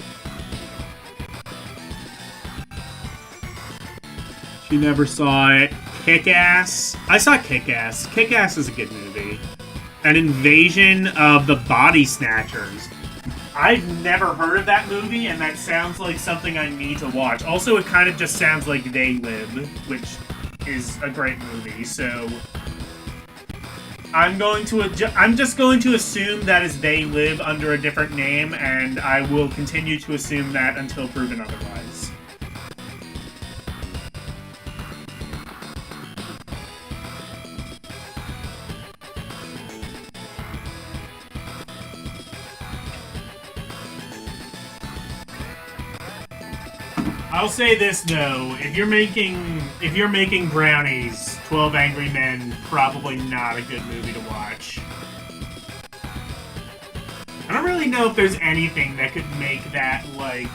She never saw it. Kick-Ass? I saw Kick-Ass. Kick-Ass is a good movie. An Invasion of the Body Snatchers. I've never heard of that movie, and that sounds like something I need to watch. Also, it kind of just sounds like They Live, which is a great movie, so... I'm just going to assume that is They Live under a different name, and I will continue to assume that until proven otherwise. I'll say this though, if you're making brownies, 12 Angry Men, probably not a good movie to watch. I don't really know if there's anything that could make that, like...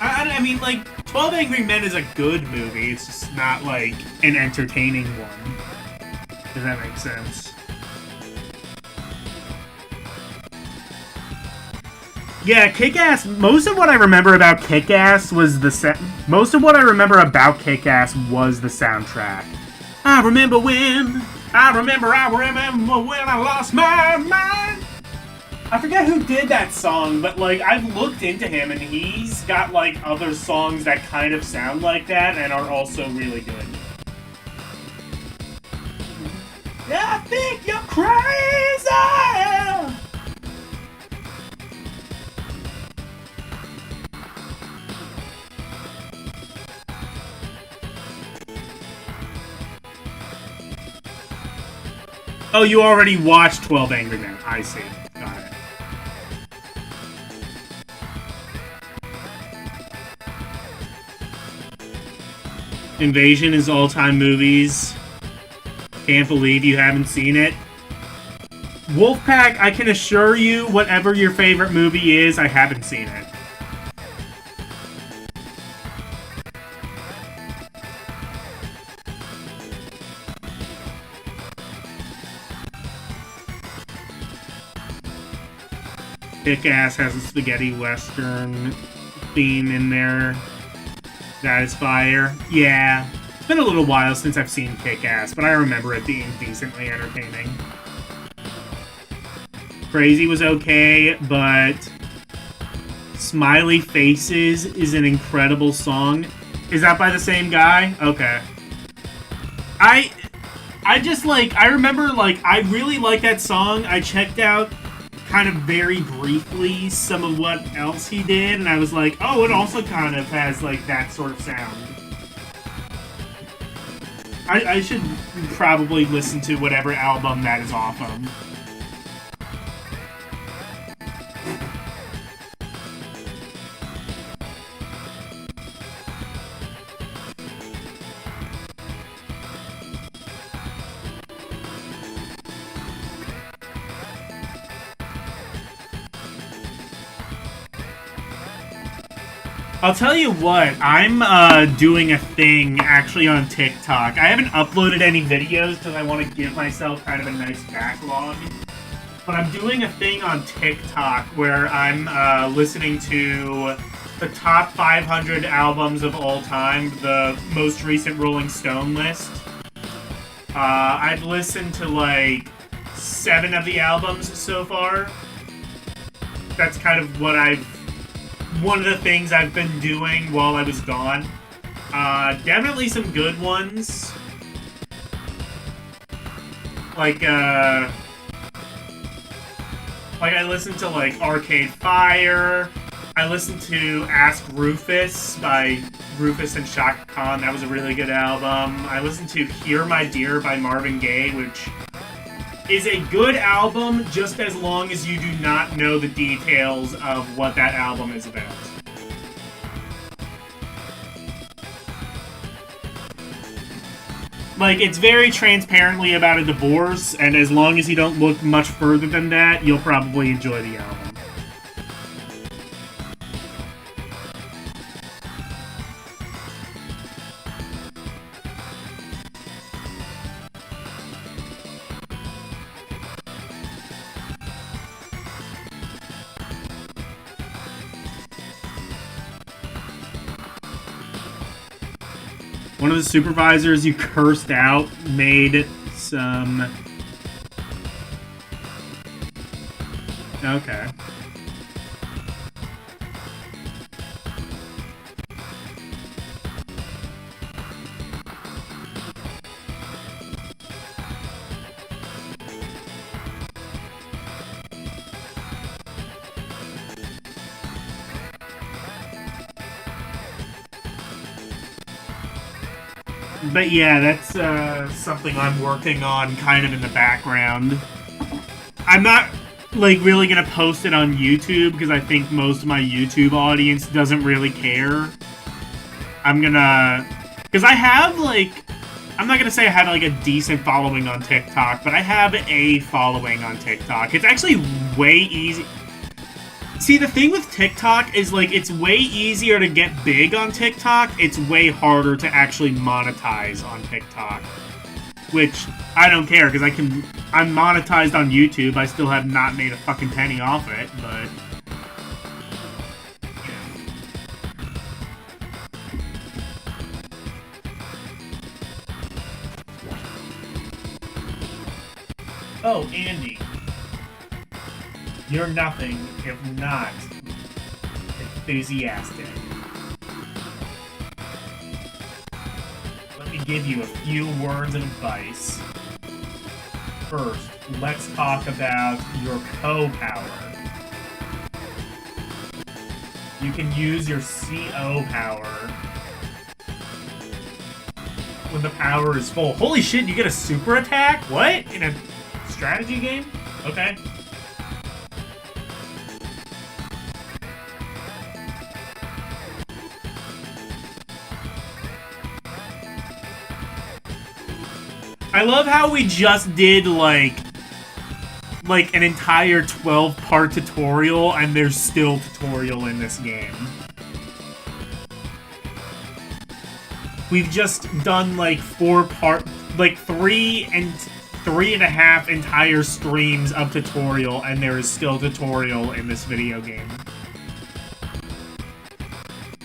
I mean, like, 12 Angry Men is a good movie, it's just not, like, an entertaining one. Does that make sense? Yeah, Kick-Ass, most of what I remember about Kick-Ass was the soundtrack. I remember when I lost my mind. I forget who did that song, but like I've looked into him and he's got like other songs that kind of sound like that and are also really good. Yeah, I think you're crazy. Oh, you already watched 12 Angry Men. I see. Got it. Invasion is all-time movies. Can't believe you haven't seen it. Wolfpack, I can assure you, whatever your favorite movie is, I haven't seen it. Kick-Ass has a spaghetti western theme in there. That is fire. Yeah. It's been a little while since I've seen Kick-Ass, but I remember it being decently entertaining. Crazy was okay, but Smiley Faces is an incredible song. Is that by the same guy? Okay. I just, like, I remember, like, I really like that song. I checked out kind of very briefly some of what else he did, and I was like, oh, it also kind of has, like, that sort of sound. I should probably listen to whatever album that is off of. I'll tell you what, I'm doing a thing actually on TikTok. I haven't uploaded any videos because I want to give myself kind of a nice backlog. But I'm doing a thing on TikTok where I'm listening to the top 500 albums of all time, the most recent Rolling Stone list. I've listened to like 7 of the albums so far. That's kind of what one of the things I've been doing while I was gone. Definitely some good ones. Like I listened to, like, Arcade Fire. I listened to Ask Rufus by Rufus and Shaka Khan. That was a really good album. I listened to Hear My Dear by Marvin Gaye, which is a good album just as long as you do not know the details of what that album is about. Like, it's very transparently about a divorce, and as long as you don't look much further than that, you'll probably enjoy the album. One of the supervisors you cursed out made some... Okay. But yeah, that's something I'm working on kind of in the background. I'm not, like, really gonna post it on YouTube because I think most of my YouTube audience doesn't really care. I'm gonna... Because I have, like... I'm not gonna say I have, like, a decent following on TikTok, but I have a following on TikTok. It's actually way easy... See, the thing with TikTok is, like, it's way easier to get big on TikTok. It's way harder to actually monetize on TikTok. Which, I don't care, because I'm monetized on YouTube. I still have not made a fucking penny off it, but... Yeah. Oh, Andy. You're nothing if not enthusiastic. Let me give you a few words of advice. First, let's talk about your co-power. You can use your CO power when the power is full. Holy shit, you get a super attack? What? In a strategy game? Okay. I love how we just did, like an entire 12-part tutorial, and there's still tutorial in this game. We've just done, like, 3 and 3.5 entire streams of tutorial, and there is still tutorial in this video game.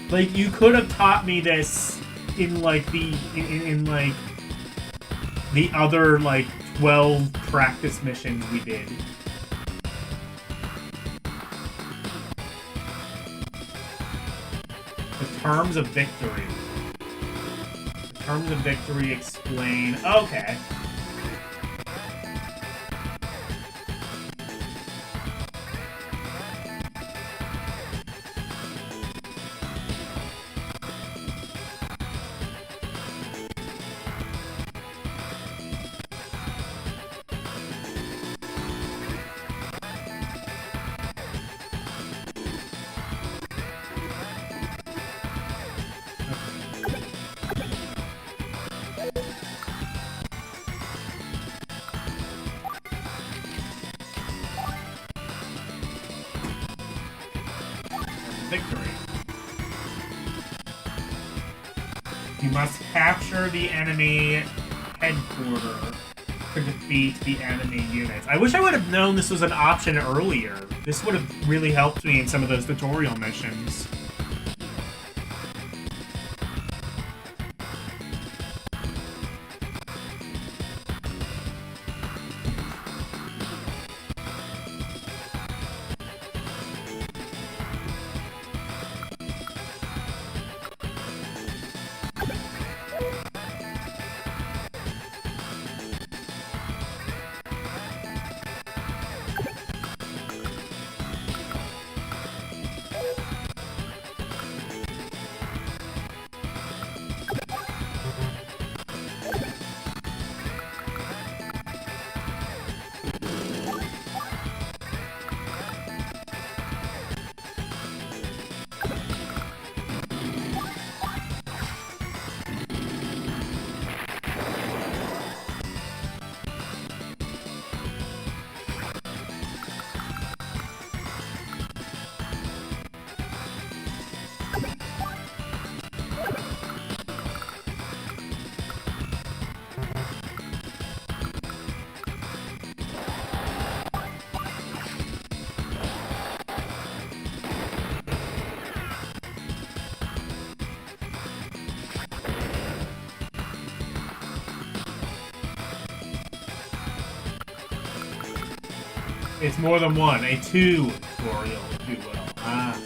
Like, you could have taught me this in, like, the other, like, 12 practice missions we did. The terms of victory. The terms of victory explain... Okay. Victory. You must capture the enemy headquarters to defeat the enemy units. I wish I would have known this was an option earlier. This would have really helped me in some of those tutorial missions. It's more than one. A tutorial, if you will. Ah.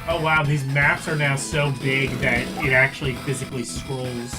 Oh wow, these maps are now so big that it actually physically scrolls.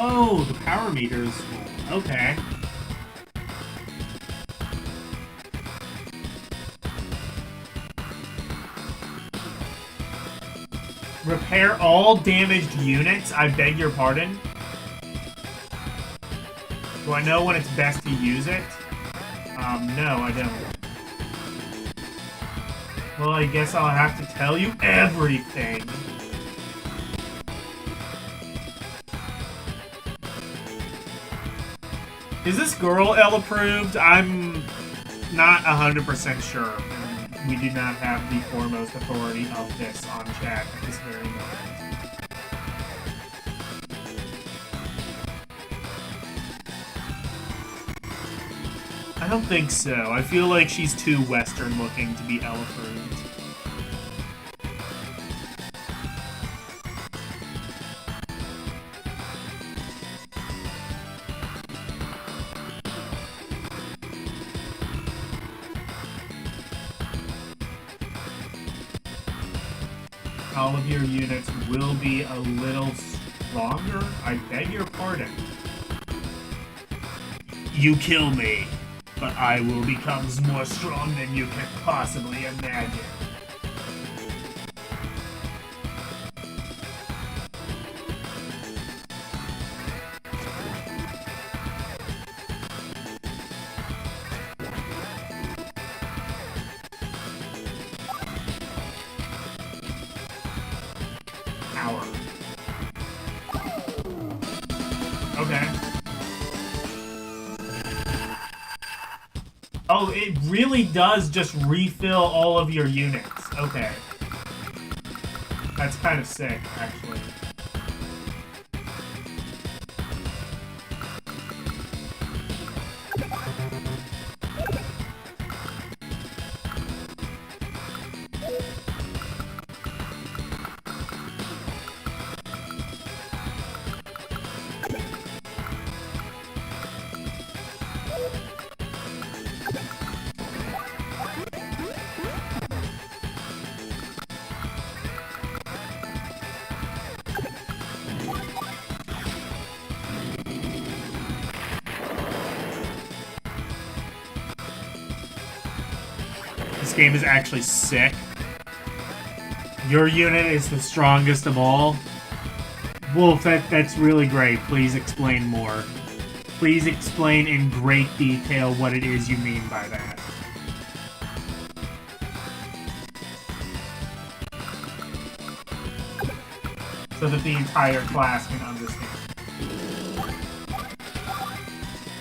Oh, the power meters. Okay. Repair all damaged units? I beg your pardon? Do I know when it's best to use it? No, I don't. Well, I guess I'll have to tell you everything. Is this girl L approved? I'm not 100% sure. We do not have the foremost authority of this on chat at this very moment. I don't think so. I feel like she's too Western looking to be L approved. All of your units will be a little stronger? I beg your pardon. You kill me, but I will become more strong than you can possibly imagine. Okay. Oh, it really does just refill all of your units. Okay. That's kind of sick, actually. This game is actually sick. Your unit is the strongest of all. Wolf, that's really great. Please explain more. Please explain in great detail what it is you mean by that. So that the entire class can understand.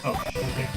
Oh, shit.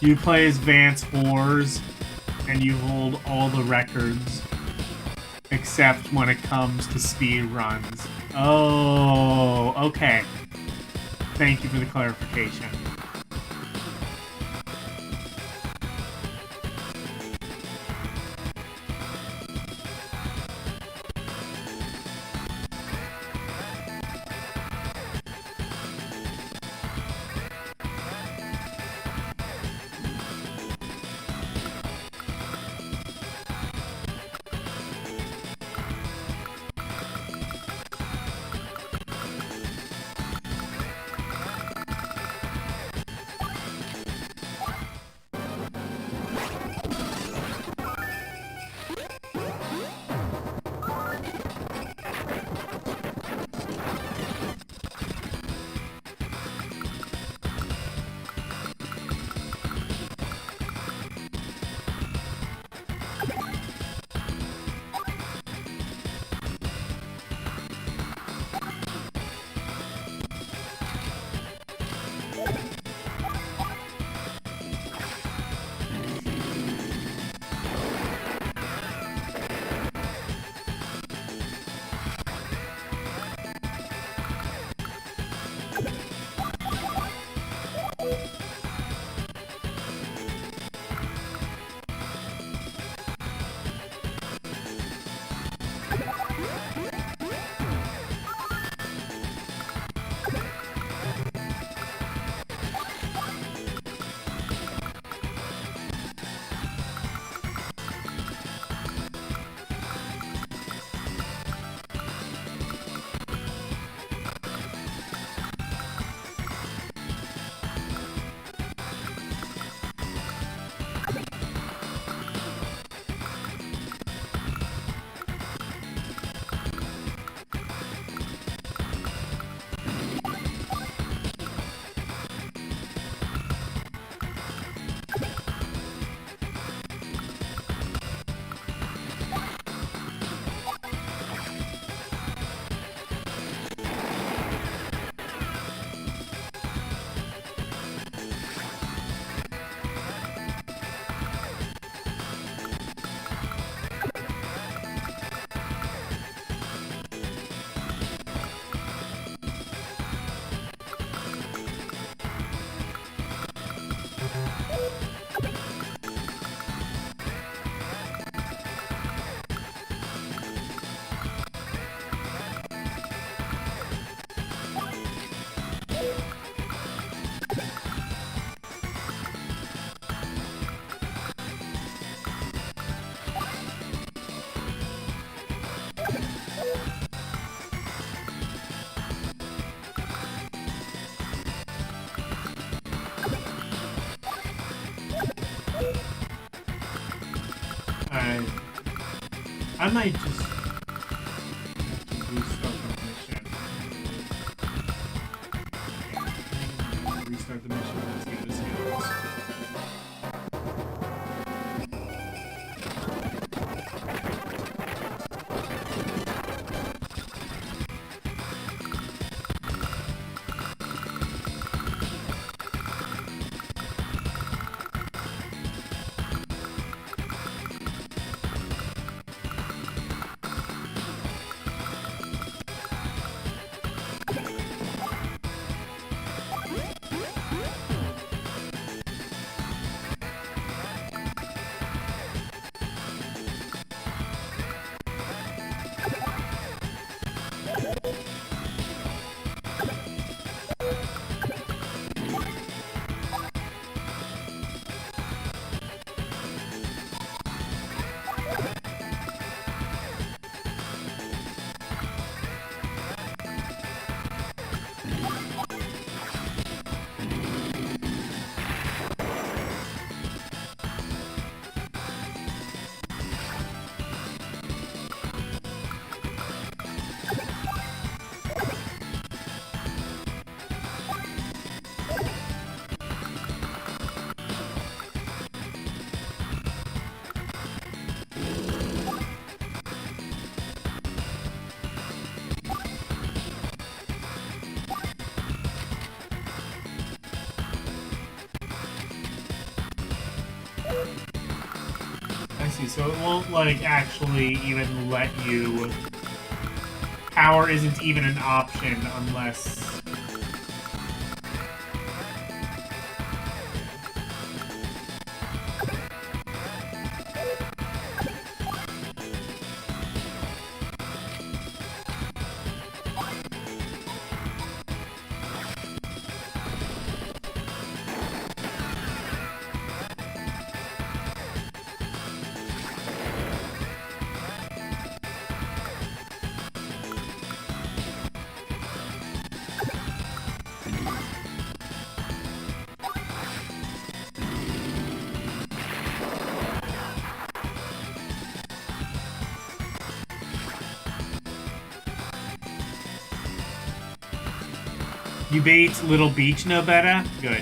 You play as Vance Whores, and you hold all the records, except when it comes to speed runs. Oh, okay. Thank you for the clarification. I might just have to restart the mission. Yeah, restart the mission and see how this goes. I see, so it won't, like, actually even let you... Power isn't even an option unless... You bait Little Beach no better? Good.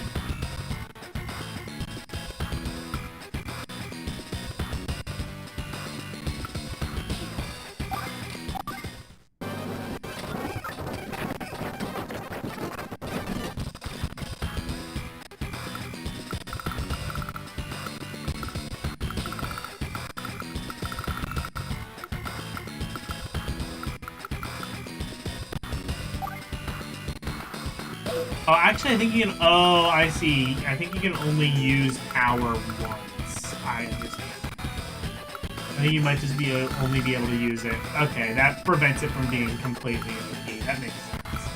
Oh, actually, I think you can... Oh, I see. I think you can only use power once. I understand. I think you might just be only be able to use it. Okay, that prevents it from being completely OP. That makes sense.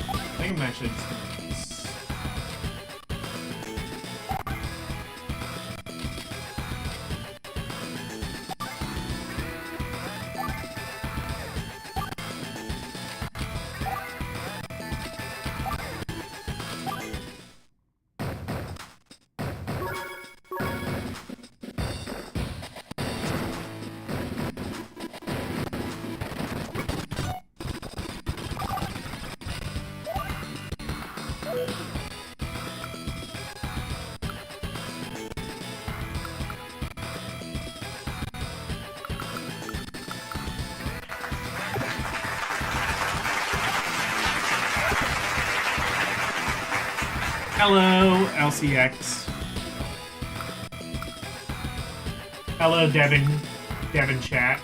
I think I'm actually just gonna do this. Hello, LCX. Hello, Devin chat.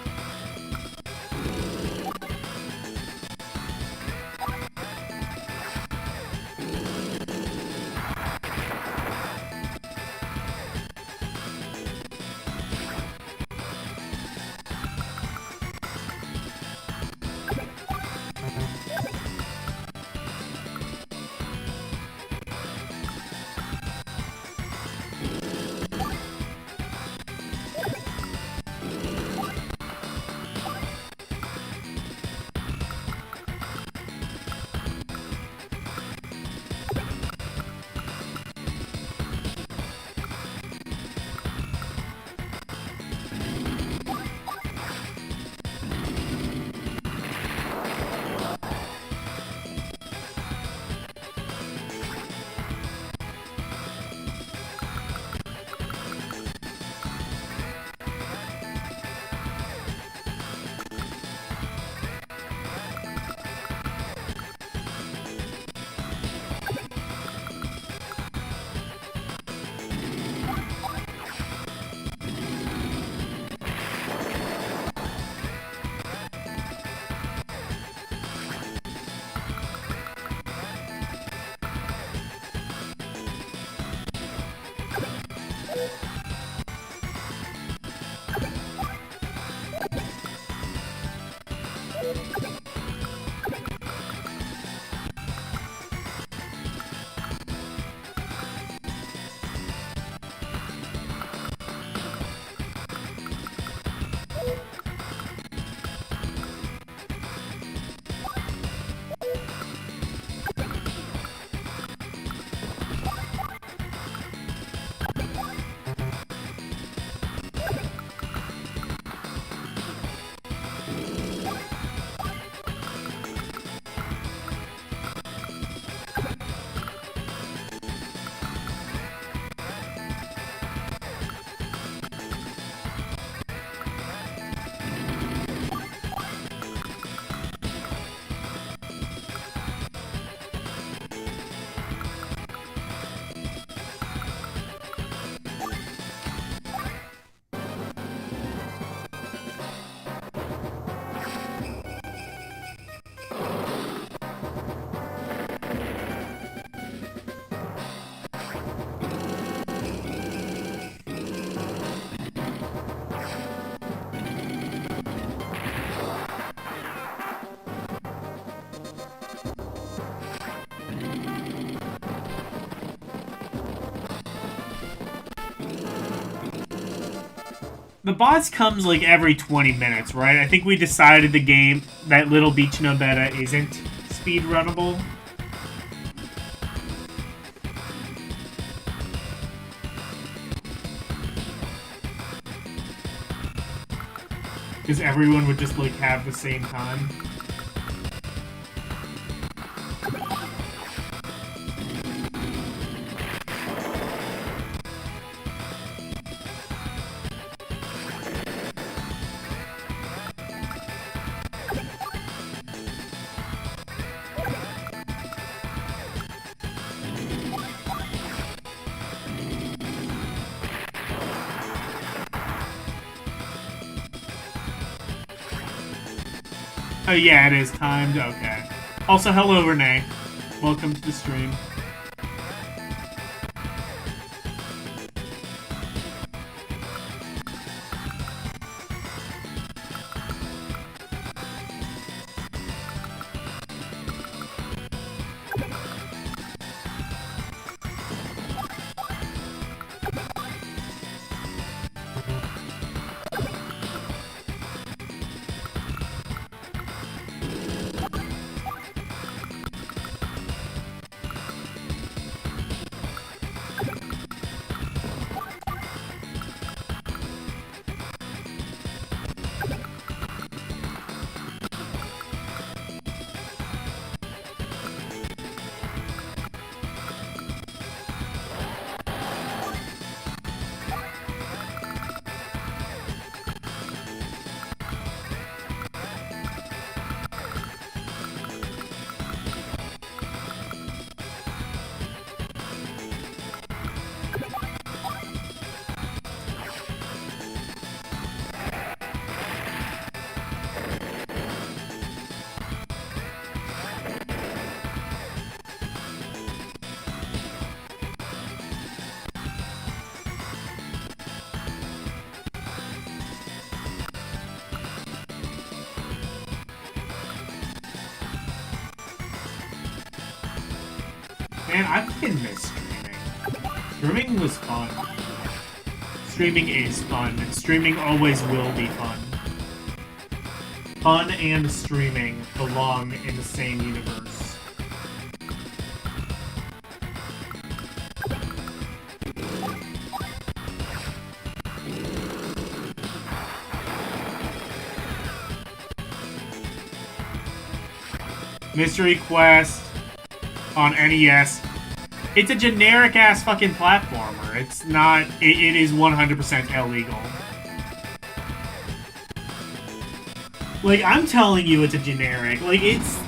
The boss comes like every 20 minutes, right? I think we decided the game, that Little Beach No Beta, isn't speedrunnable. Because everyone would just like have the same time. Oh yeah, it is timed. Okay. Also, hello Renee. Welcome to the stream. Man, I fucking miss streaming. Streaming was fun. Streaming is fun, and streaming always will be fun. Fun and streaming belong in the same universe. Mystery Quest on NES. It's a generic-ass fucking platformer. It's not... It is 100% illegal. Like, I'm telling you it's a generic. Like, it's...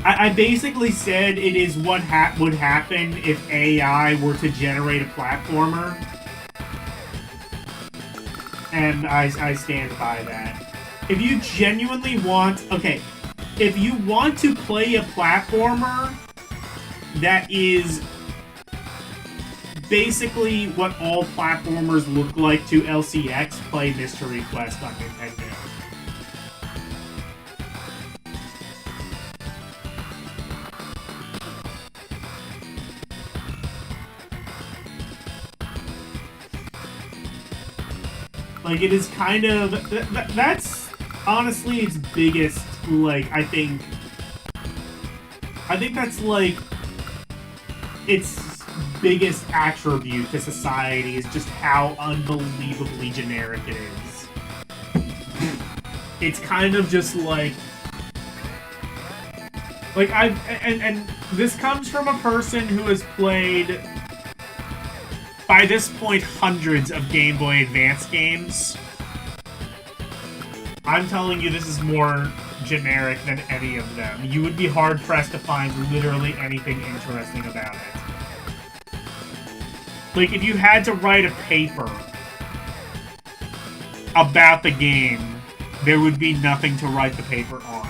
I basically said it is what would happen if AI were to generate a platformer. And I stand by that. If you genuinely want... Okay, if you want to play a platformer that is basically what all platformers look like to LCX, play Mystery Quest on Nintendo. Like, it is kind of... That's honestly its biggest, like, I think that's, like, its biggest attribute to society is just how unbelievably generic it is. It's kind of just, like, and this comes from a person who has played, by this point, hundreds of Game Boy Advance games. I'm telling you, this is more generic than any of them. You would be hard-pressed to find literally anything interesting about it. Like, if you had to write a paper about the game, there would be nothing to write the paper on.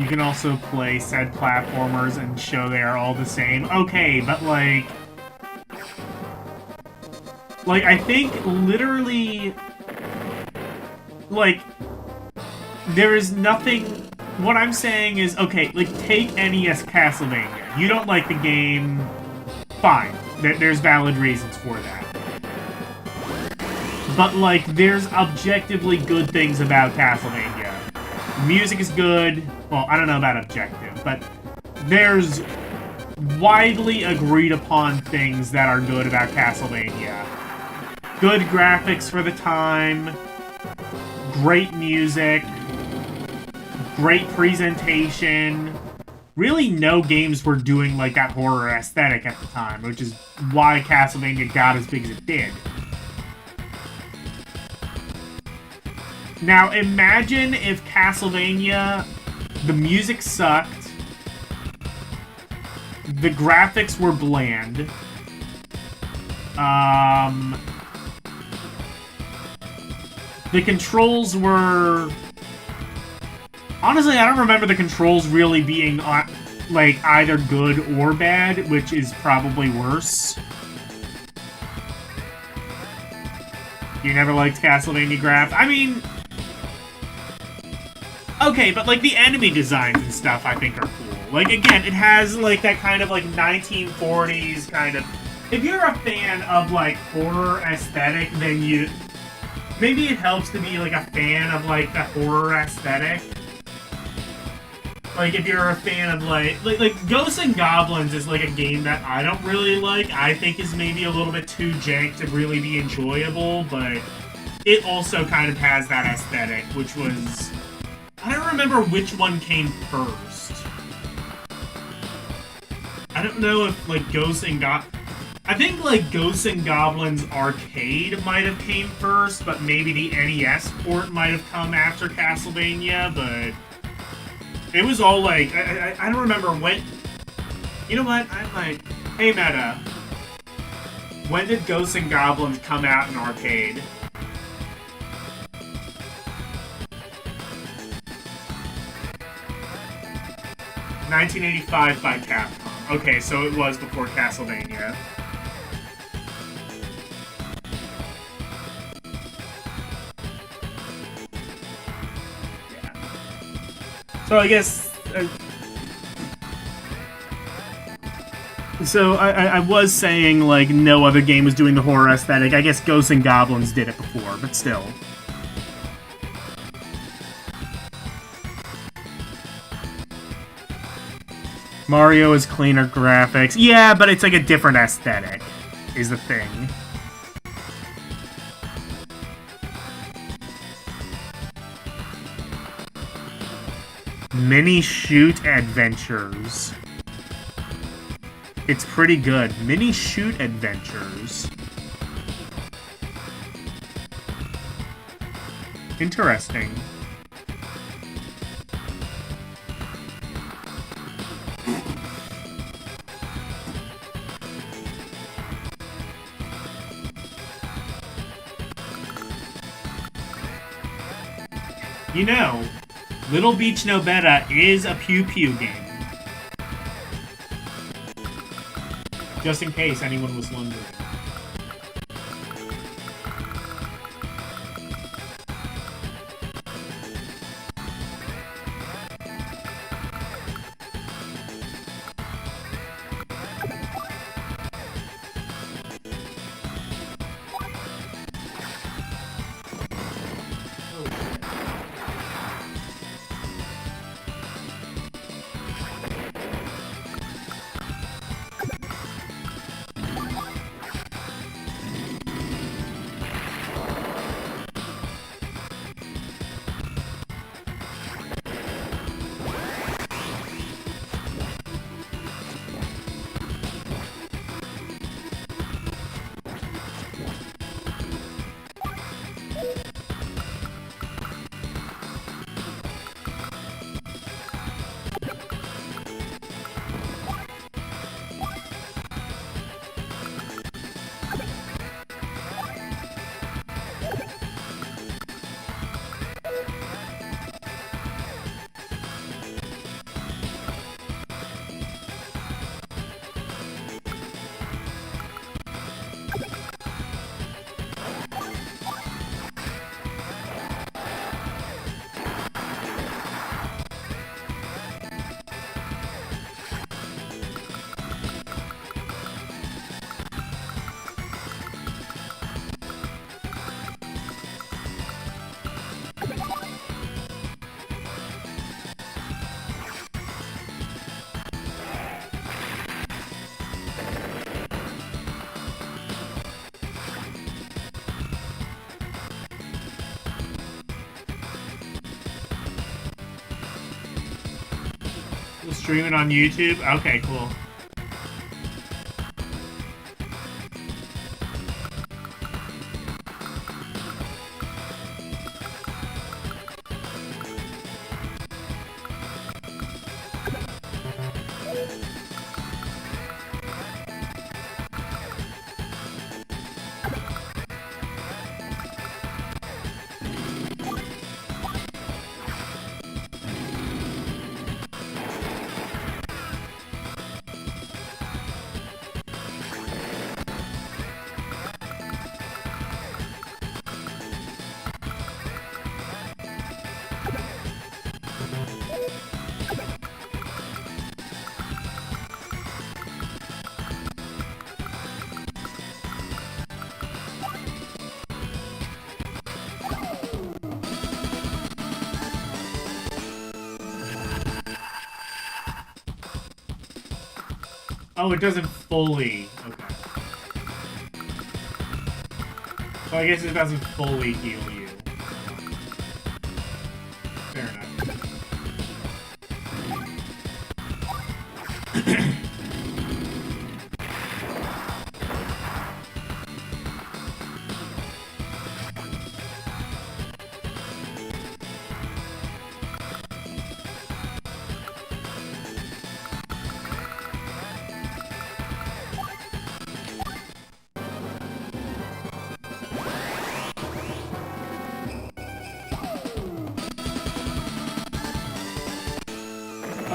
You can also play said platformers and show they are all the same. Okay, but like I think literally, like, there is nothing. What I'm saying is, okay, like, take NES Castlevania. You don't like the game, fine. There's valid reasons for that. But, like, there's objectively good things about Castlevania. Music is good. Well, I don't know about objective, but there's widely agreed upon things that are good about Castlevania. Good graphics for the time, great music, great presentation. Really, no games were doing, like, that horror aesthetic at the time, which is why Castlevania got as big as it did. Now, imagine if Castlevania, the music sucked, the graphics were bland, the controls were... Honestly, I don't remember the controls really being, like, either good or bad, which is probably worse. You never liked Castlevania graph? I mean... Okay, but, like, the enemy designs and stuff I think are cool. Like, again, it has, like, that kind of, like, 1940s kind of... If you're a fan of, like, horror aesthetic, then you... Maybe it helps to be, like, a fan of, like, the horror aesthetic. Like, if you're a fan of, like Ghosts and Goblins is, like, a game that I don't really like. I think is maybe a little bit too jank to really be enjoyable, but it also kind of has that aesthetic, which was... I don't remember which one came first. I don't know if, like, I think, like, Ghosts and Goblins Arcade might have came first, but maybe the NES port might have come after Castlevania, but... It was all, like... I don't remember when... You know what? I'm like... Hey, Meta. When did Ghosts and Goblins come out in arcade? $1985 by Capcom. Okay, so it was before Castlevania. Yeah. So I guess... So I was saying, like, no other game was doing the horror aesthetic. I guess Ghosts and Goblins did it before, but still. Mario is cleaner graphics. Yeah, but it's like a different aesthetic, is the thing. Mini Shoot Adventures. It's pretty good. Mini Shoot Adventures. Interesting. You know, Little Beach No Beta is a Pew Pew game. Just in case anyone was wondering. stream it on YouTube? Okay, cool. Oh, it doesn't fully. Okay. So I guess it doesn't fully heal you. Fair enough.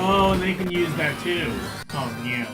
Oh, and they can use that too. Oh, yeah.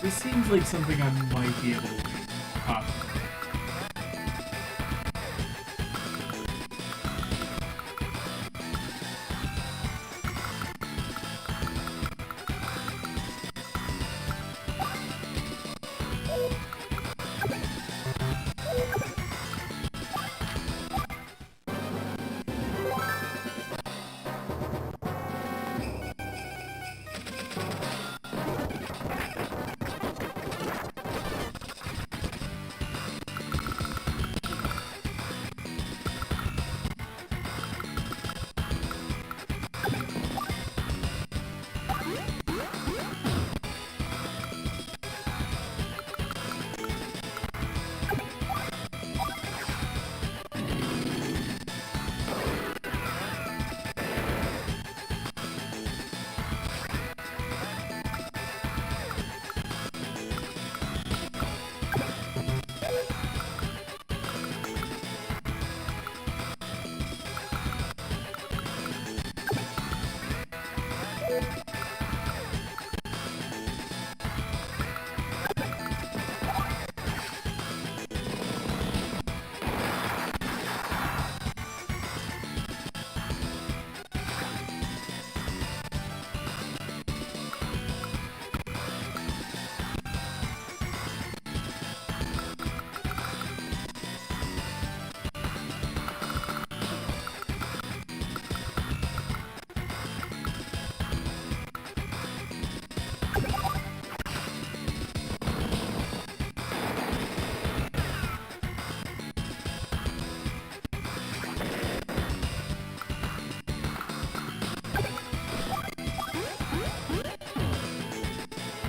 This seems like something I might be able to do. Possibly.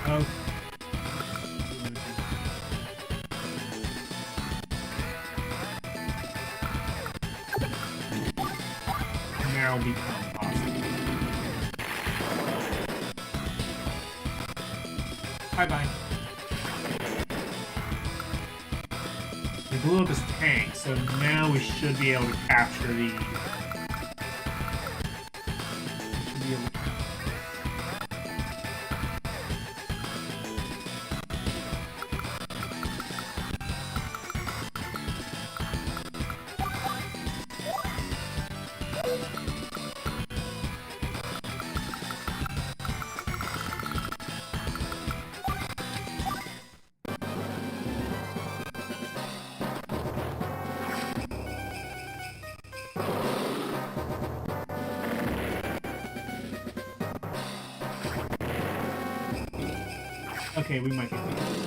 Oh. Now become possible. Bye-bye. We blew up his tank, so now we should be able to capture the... We should be able to capture this. Okay, we might be good.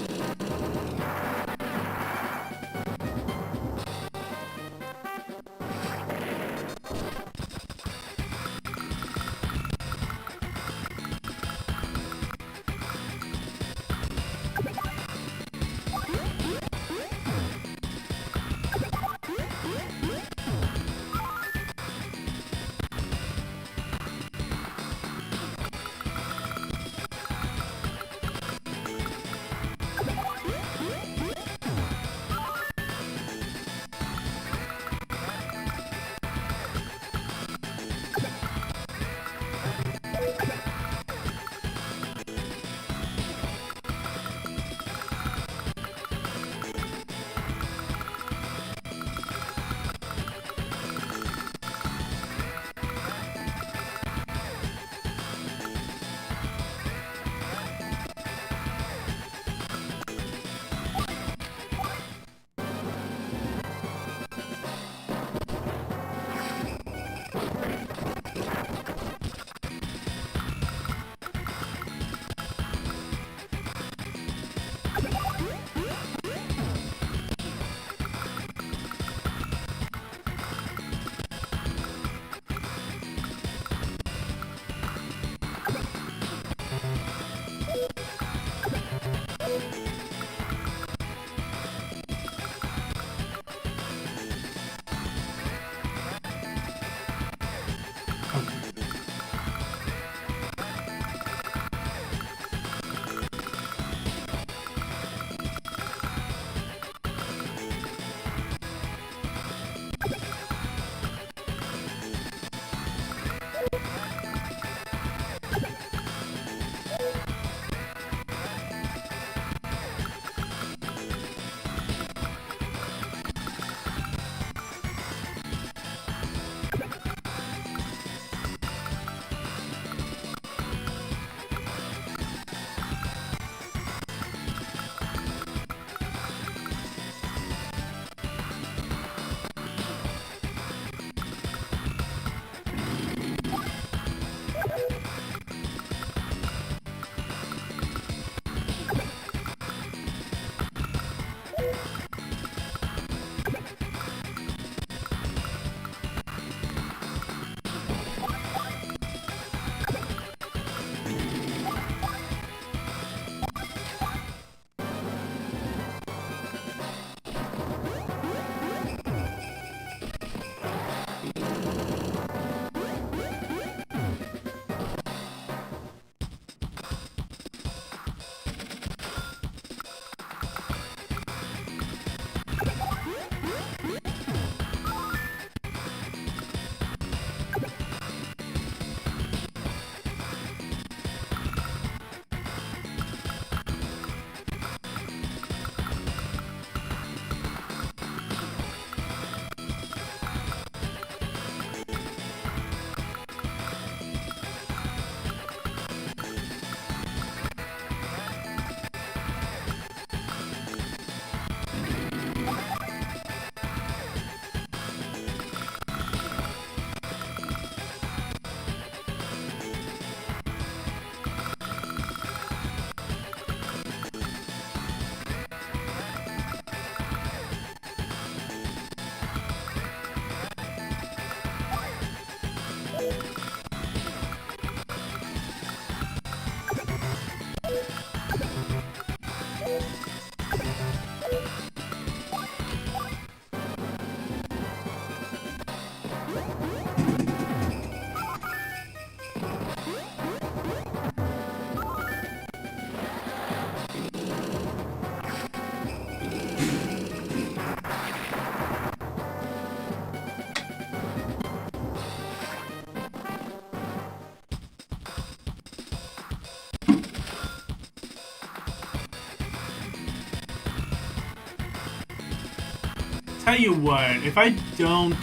Tell you what, if I don't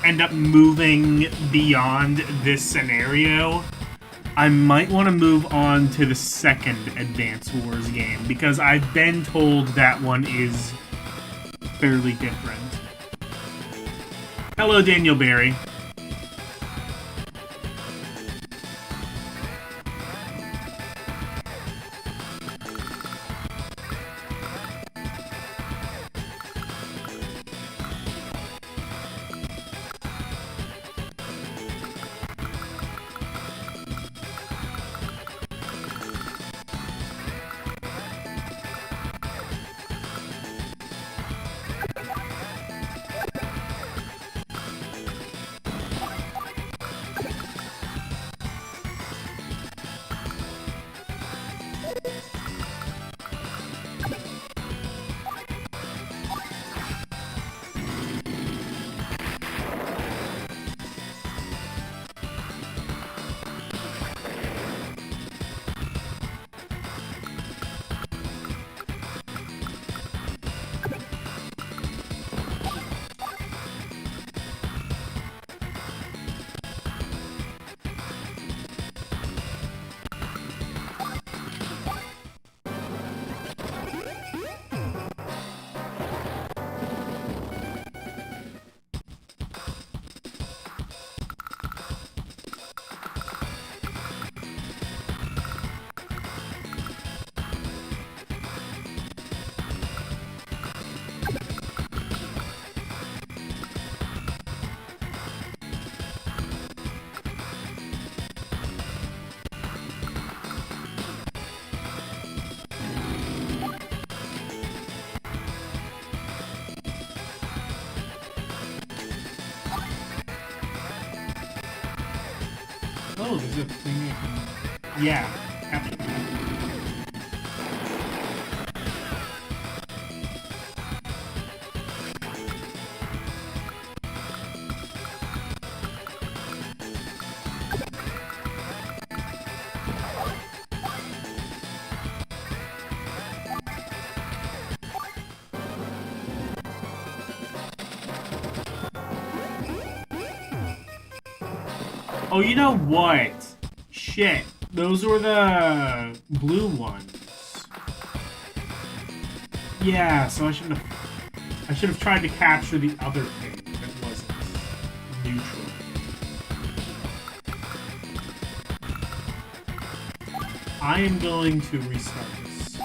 end up moving beyond this scenario, I might want to move on to the second Advance Wars game, because I've been told that one is fairly different. Hello, Daniel Barry. Oh, there's a thing I can... Yeah, capture that. Oh, you know what? Shit. Those were the blue ones. Yeah, so I should have tried to capture the other thing that wasn't neutral. I am going to restart this.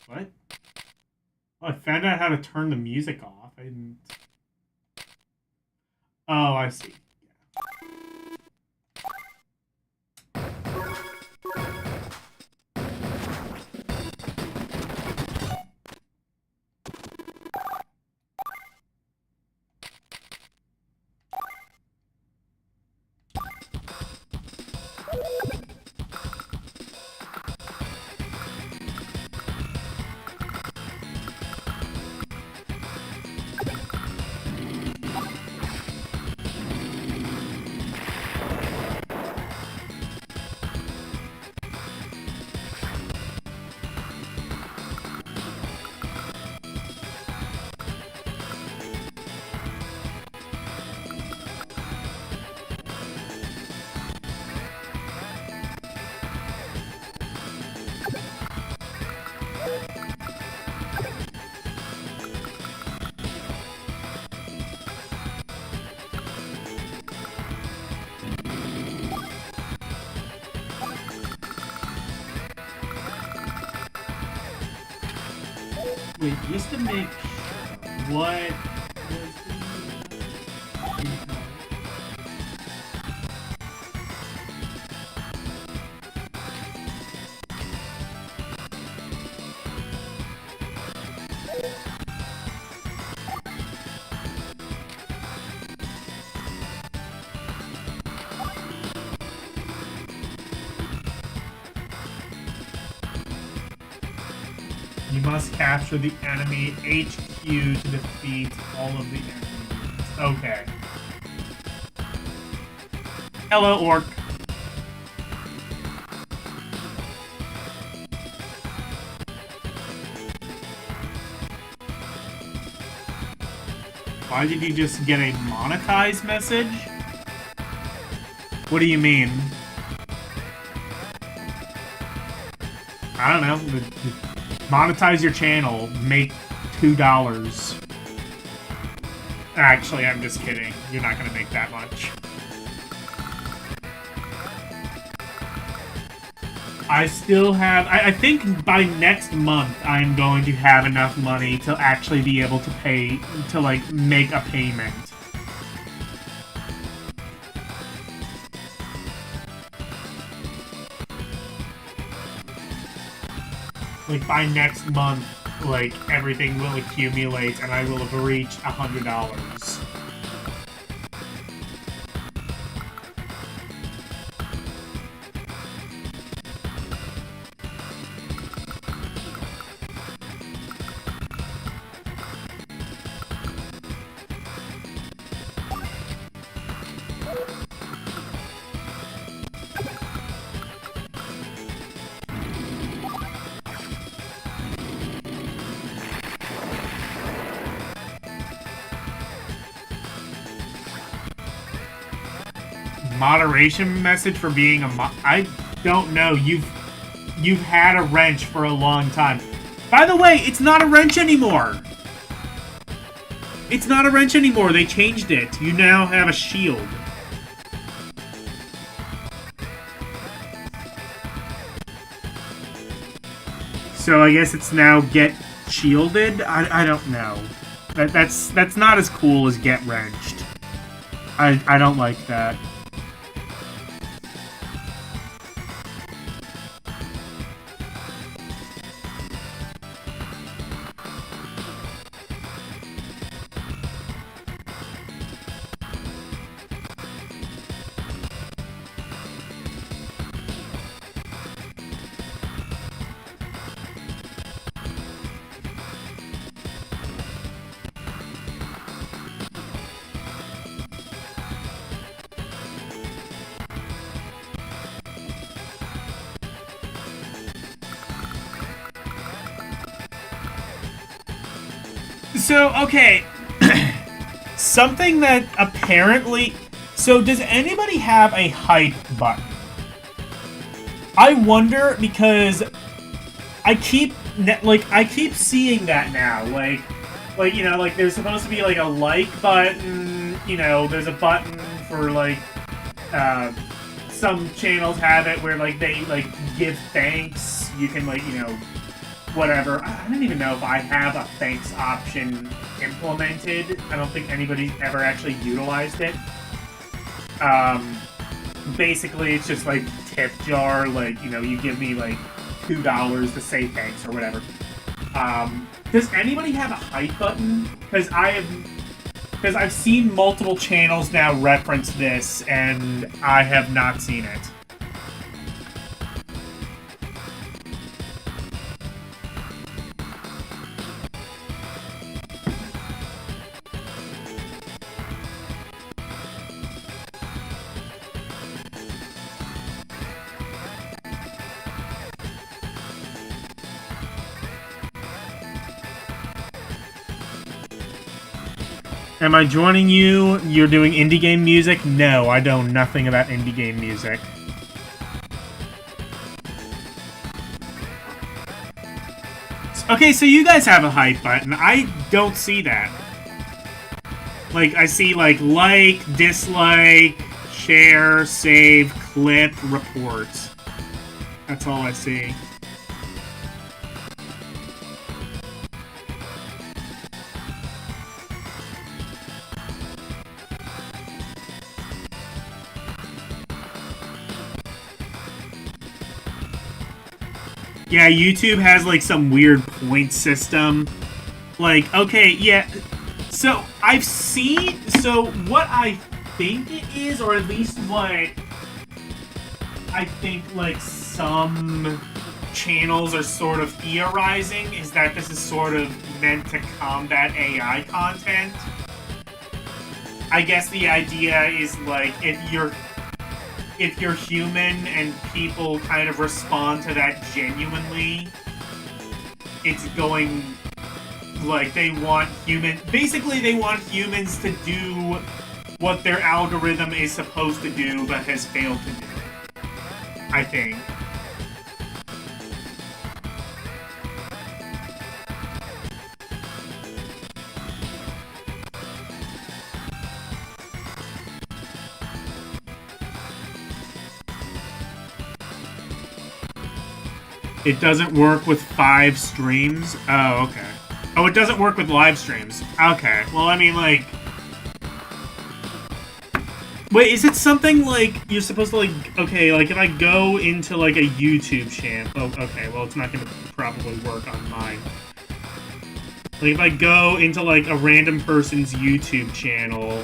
What? Oh, I found out how to turn the music off. I didn't... Oh, I see. Wait, just to make sure, what was the... You must capture the enemy HQ to defeat all of the enemies. Okay. Hello, Orc. Why did you just get a monetized message? What do you mean? I don't know. Monetize your channel, make $2. Actually, I'm just kidding. You're not gonna make that much. I still have... I think by next month, I'm going to have enough money to actually be able to pay... to, like, make a payment. Like, by next month, like, everything will accumulate and I will have reached $100. Moderation message for being a I don't know. You've had a wrench for a long time. By the way, it's not a wrench anymore. It's not a wrench anymore. They changed it. You now have a shield. So I guess it's now get shielded? I don't know. That's not as cool as get wrenched. I don't like that. So, okay. Something that apparently... So, does anybody have a hype button? I wonder because I keep seeing that now. Like you know, like there's supposed to be like a like button. You know, there's a button for like some channels have it where like they like give thanks. You can like whatever. I don't even know if I have a thanks option implemented. I don't think anybody's ever actually utilized it. Basically, it's just like tip jar. Like you give me like $2 to say thanks or whatever. Does anybody have a hype button? Because I've seen multiple channels now reference this, and I have not seen it. Am I joining you? You're doing indie game music? No, I know nothing about indie game music. Okay, so you guys have a hype button. I don't see that. Like, I see like, dislike, share, save, clip, report. That's all I see. Yeah, YouTube has, like, some weird point system. Like, okay, yeah. So, I've seen... So, what I think it is, or at least what I think, like, some channels are sort of theorizing, is that this is sort of meant to combat AI content. I guess the idea is, like, if you're human and people kind of respond to that genuinely, it's going, like, they want basically they want humans to do what their algorithm is supposed to do but has failed to do, I think. It doesn't work with 5 streams? Oh, okay. Oh, it doesn't work with live streams. Okay. Well, I mean, like... Wait, is it something like you're supposed to, like... Okay, like, if I go into, like, a YouTube channel... Oh, okay, well, it's not gonna probably work on mine. Like, if I go into, like, a random person's YouTube channel...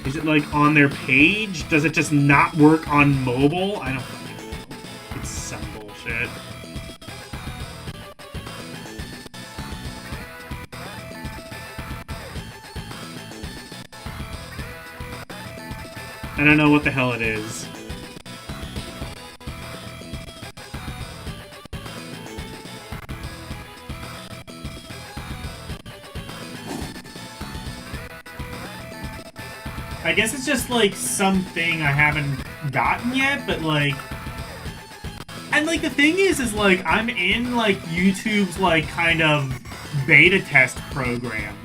Is it, like, on their page? Does it just not work on mobile? I don't fucking know. It's some bullshit. I don't know what the hell it is. I guess it's just, like, something I haven't gotten yet, but, like... And, like, the thing is, like, I'm in, like, YouTube's, like, kind of beta test program.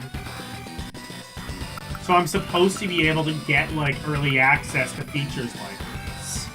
So I'm supposed to be able to get, like, early access to features like this.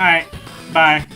Alright, bye.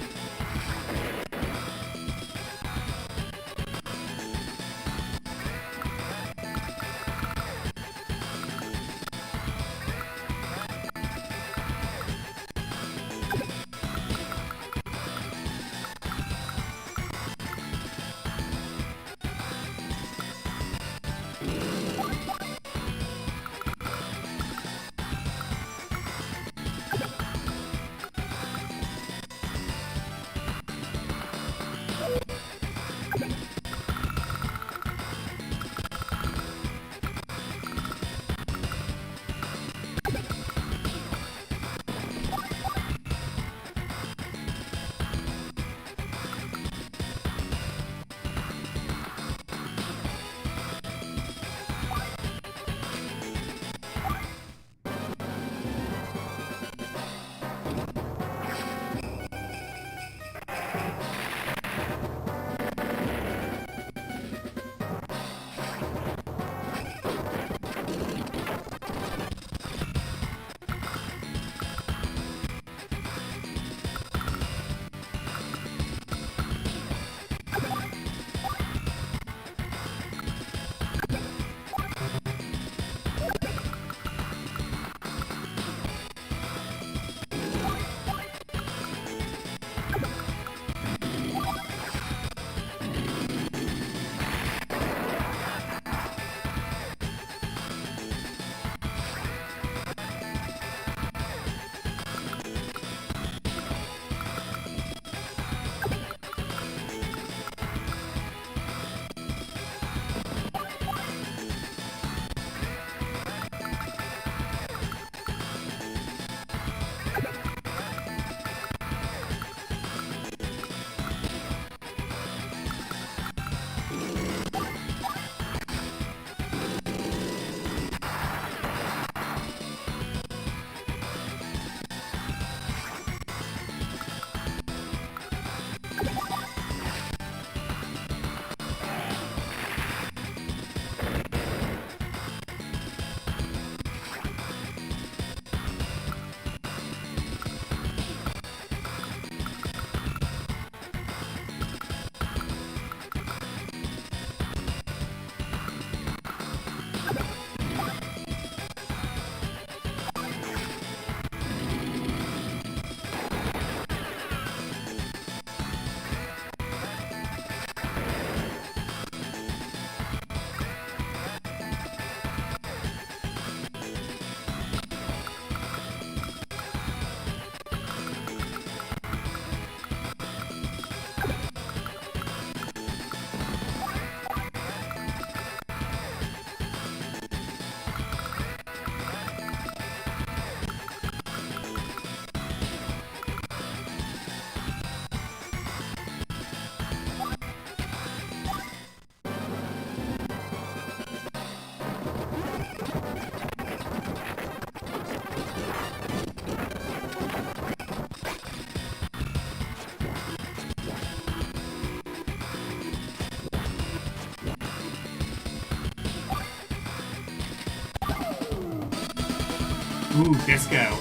Ooh, Disco.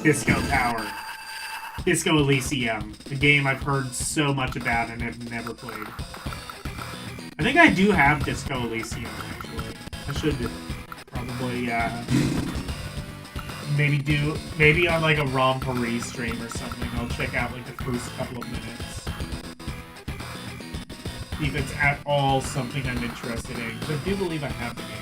Disco Tower. Disco Elysium. A game I've heard so much about and have never played. I think I do have Disco Elysium, actually. I should probably, maybe on like a ROM Paris stream or something, I'll check out like the first couple of minutes. See if it's at all something I'm interested in, because I do believe I have the game.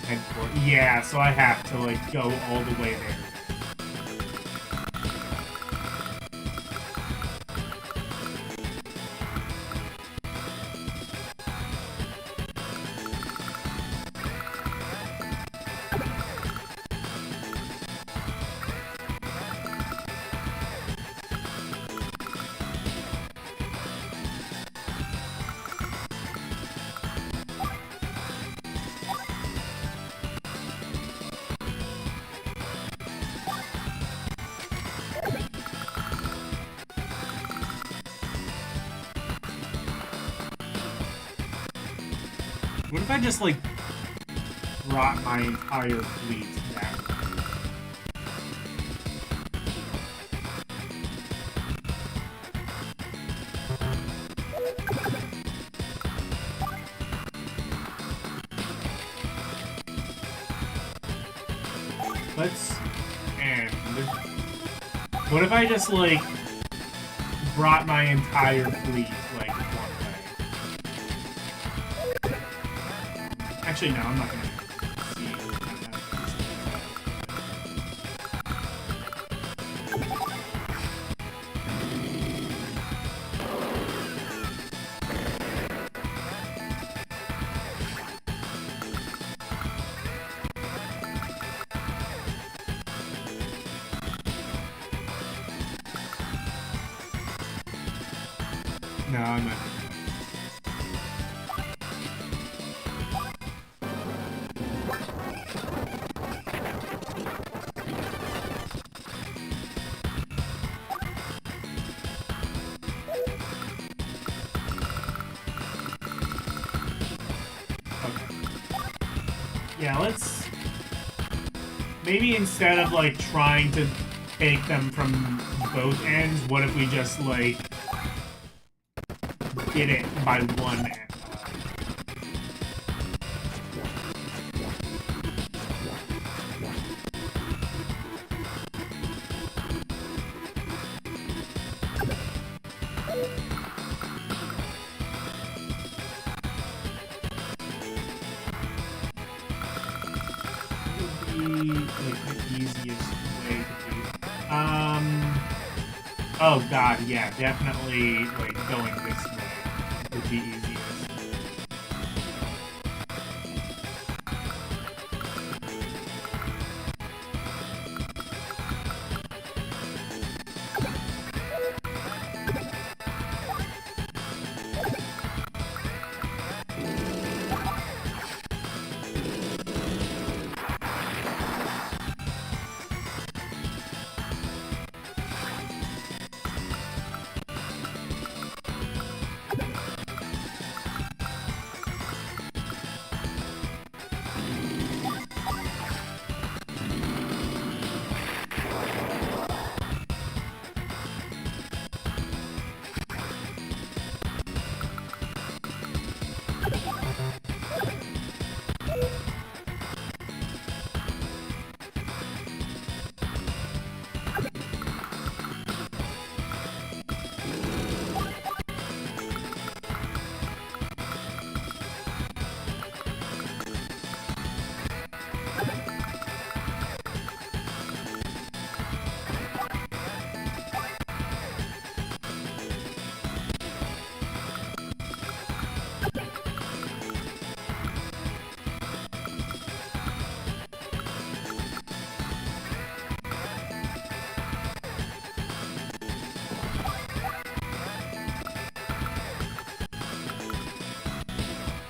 headquarters. Yeah, so I have to like go all the way there. What if I just, like, brought my entire fleet that way? Let's end. What if I just, like, brought my entire fleet, like, one way? Actually, no, I'm not gonna see. No, I'm not. Yeah, let's... Maybe instead of, like, trying to take them from both ends, what if we just, like, did it by one end? Like the easiest way to do it. Oh god, yeah, definitely like going this way would be easiest.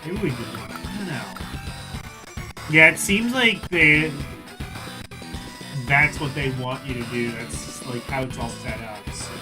Maybe we do one. I don't know. Yeah, it seems like that's what they want you to do. That's just like how it's all set up. So.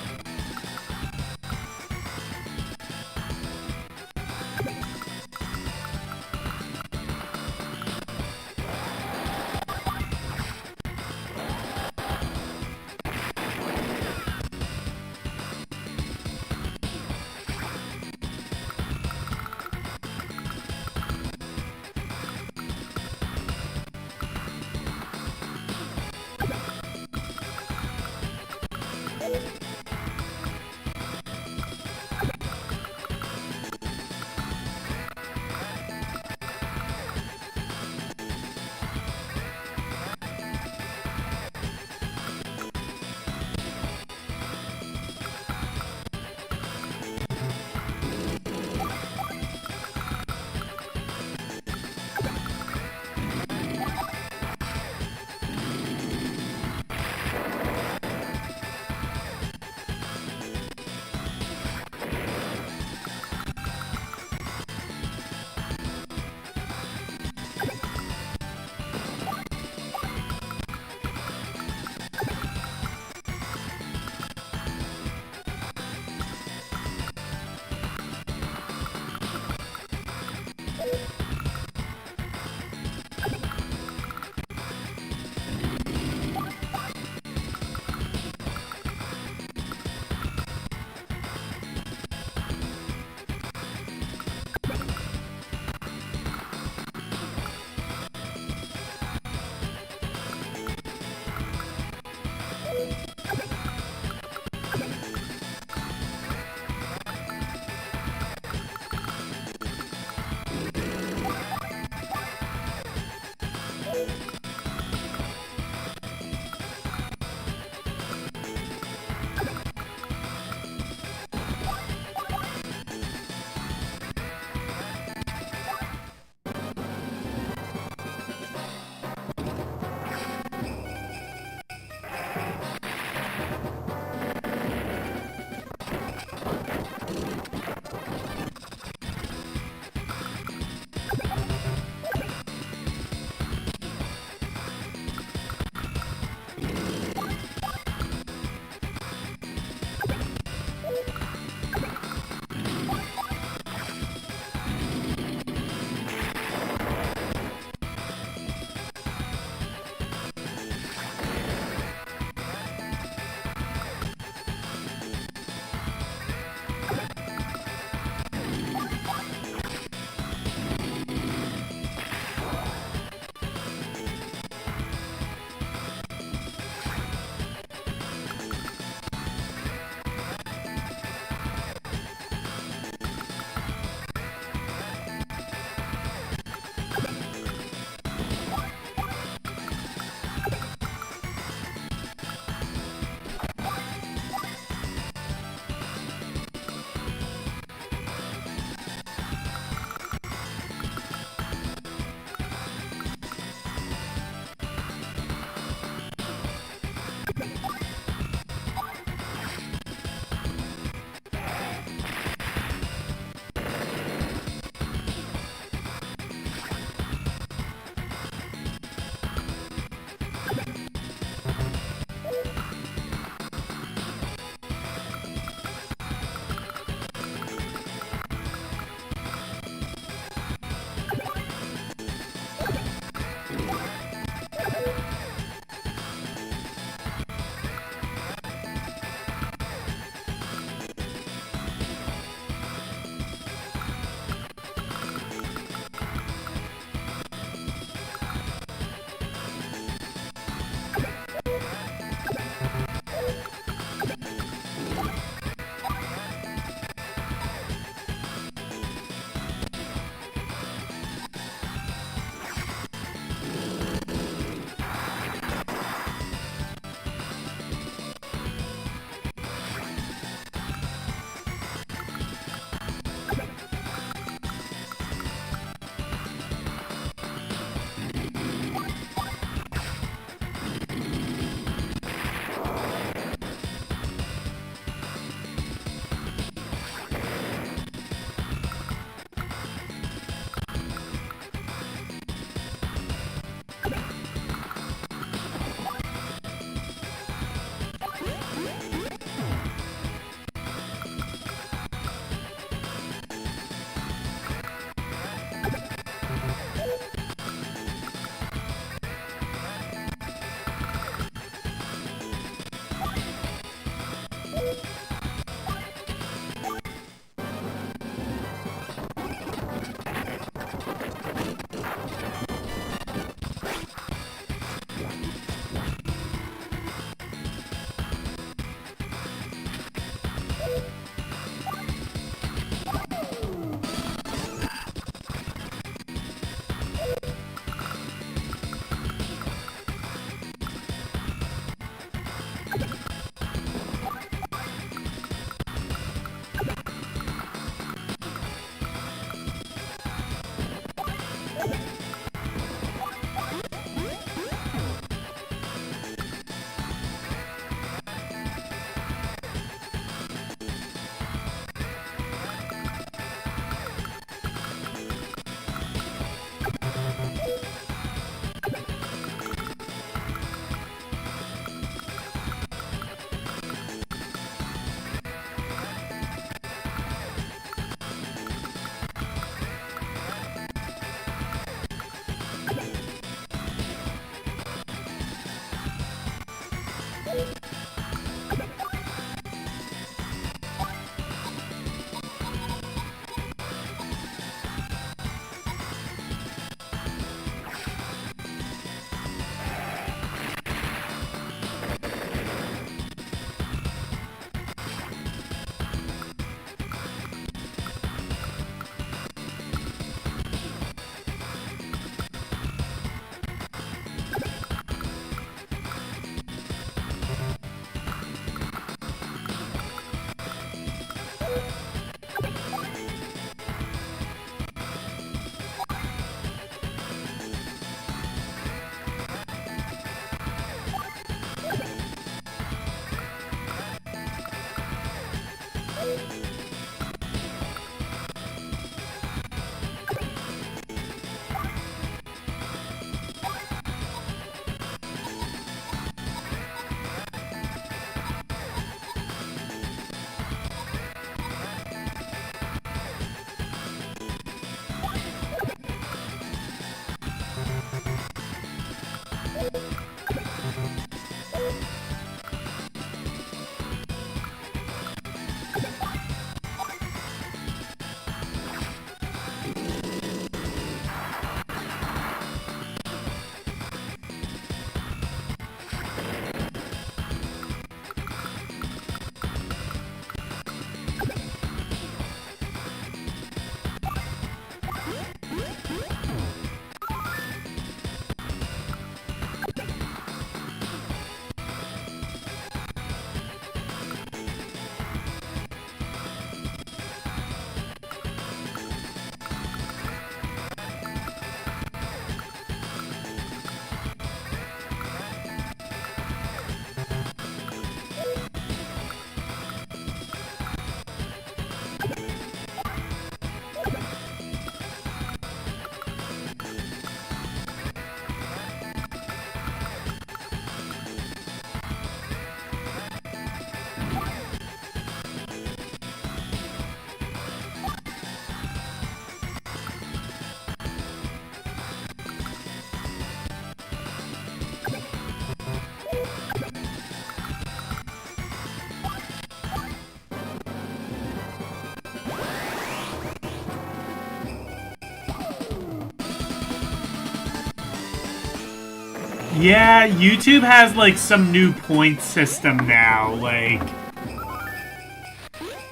Yeah, YouTube has, like, some new point system now, like...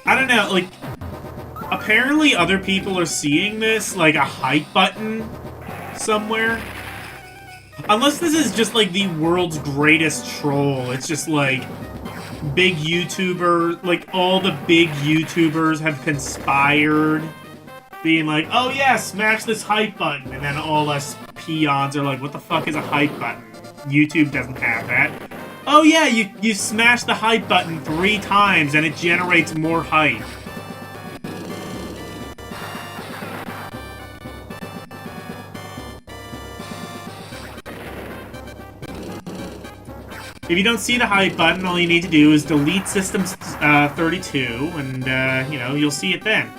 I don't know, like... Apparently other people are seeing this, like, a hype button somewhere. Unless this is just, like, the world's greatest troll. It's just, like... Big YouTuber... Like, all the big YouTubers have conspired... Being like, oh yeah, smash this hype button. And then all us peons are like, what the fuck is a hype button? YouTube doesn't have that. Oh yeah, you smash the hype button 3 times and it generates more hype. If you don't see the hype button, all you need to do is delete System 32, and, you know, you'll see it then.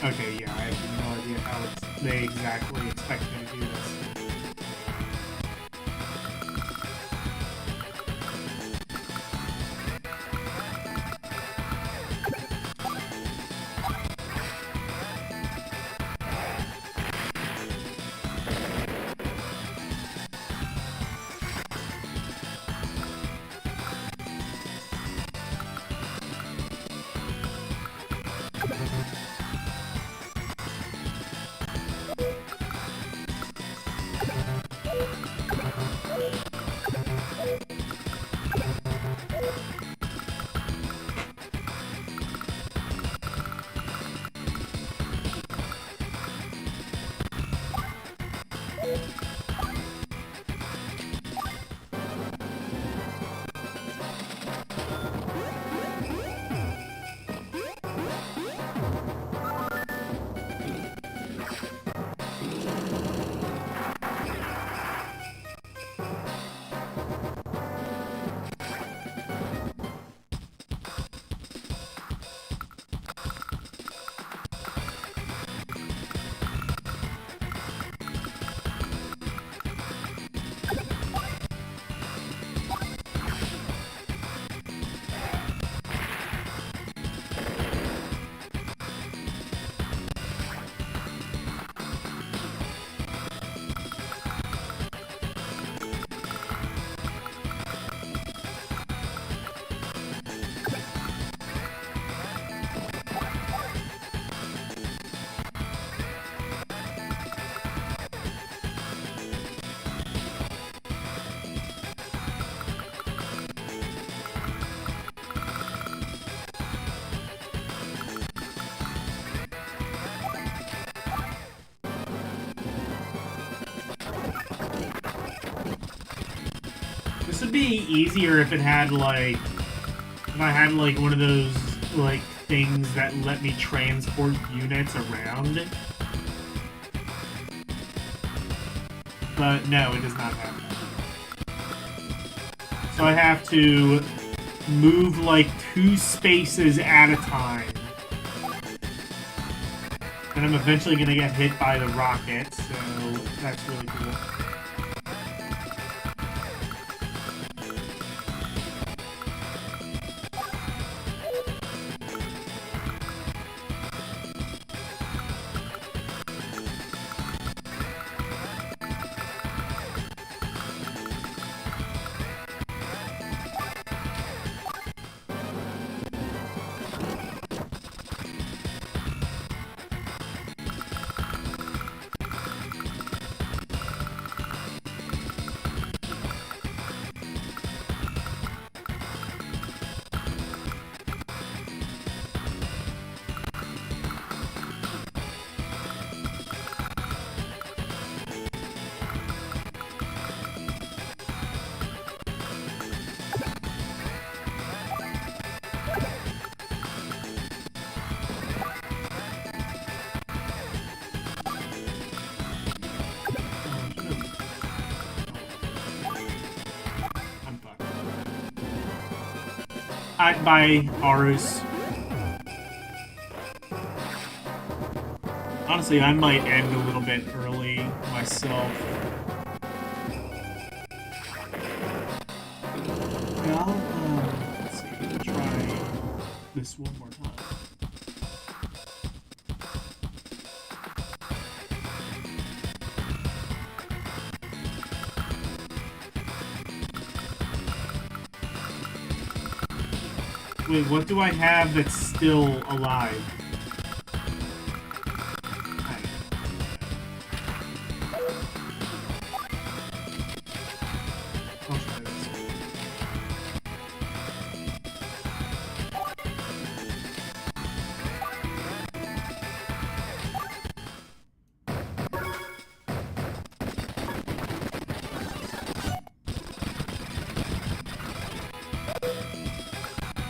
Okay, yeah, I have no idea how they exactly expect me to do this. This would be easier if it had, like... If I had, like, one of those, like, things that let me transport units around. But no, it does not have that. So I have to move, like, 2 spaces at a time. And I'm eventually gonna get hit by the rocket, so that's really cool. By Arus. Honestly, I might end a little bit early myself. Yeah, let's see, try this one more time. Wait, what do I have that's still alive? I'll try this.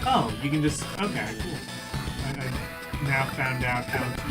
Oh, you can just... Okay, cool. I now found out how to,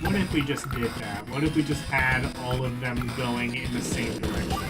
What if we just did that? What if we just had all of them going in the same direction?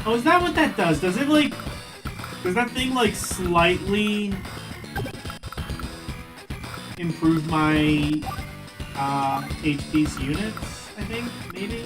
Oh, is that what that does? Does it, like... Does that thing, like, slightly... improve my... HP's units, I think? Maybe?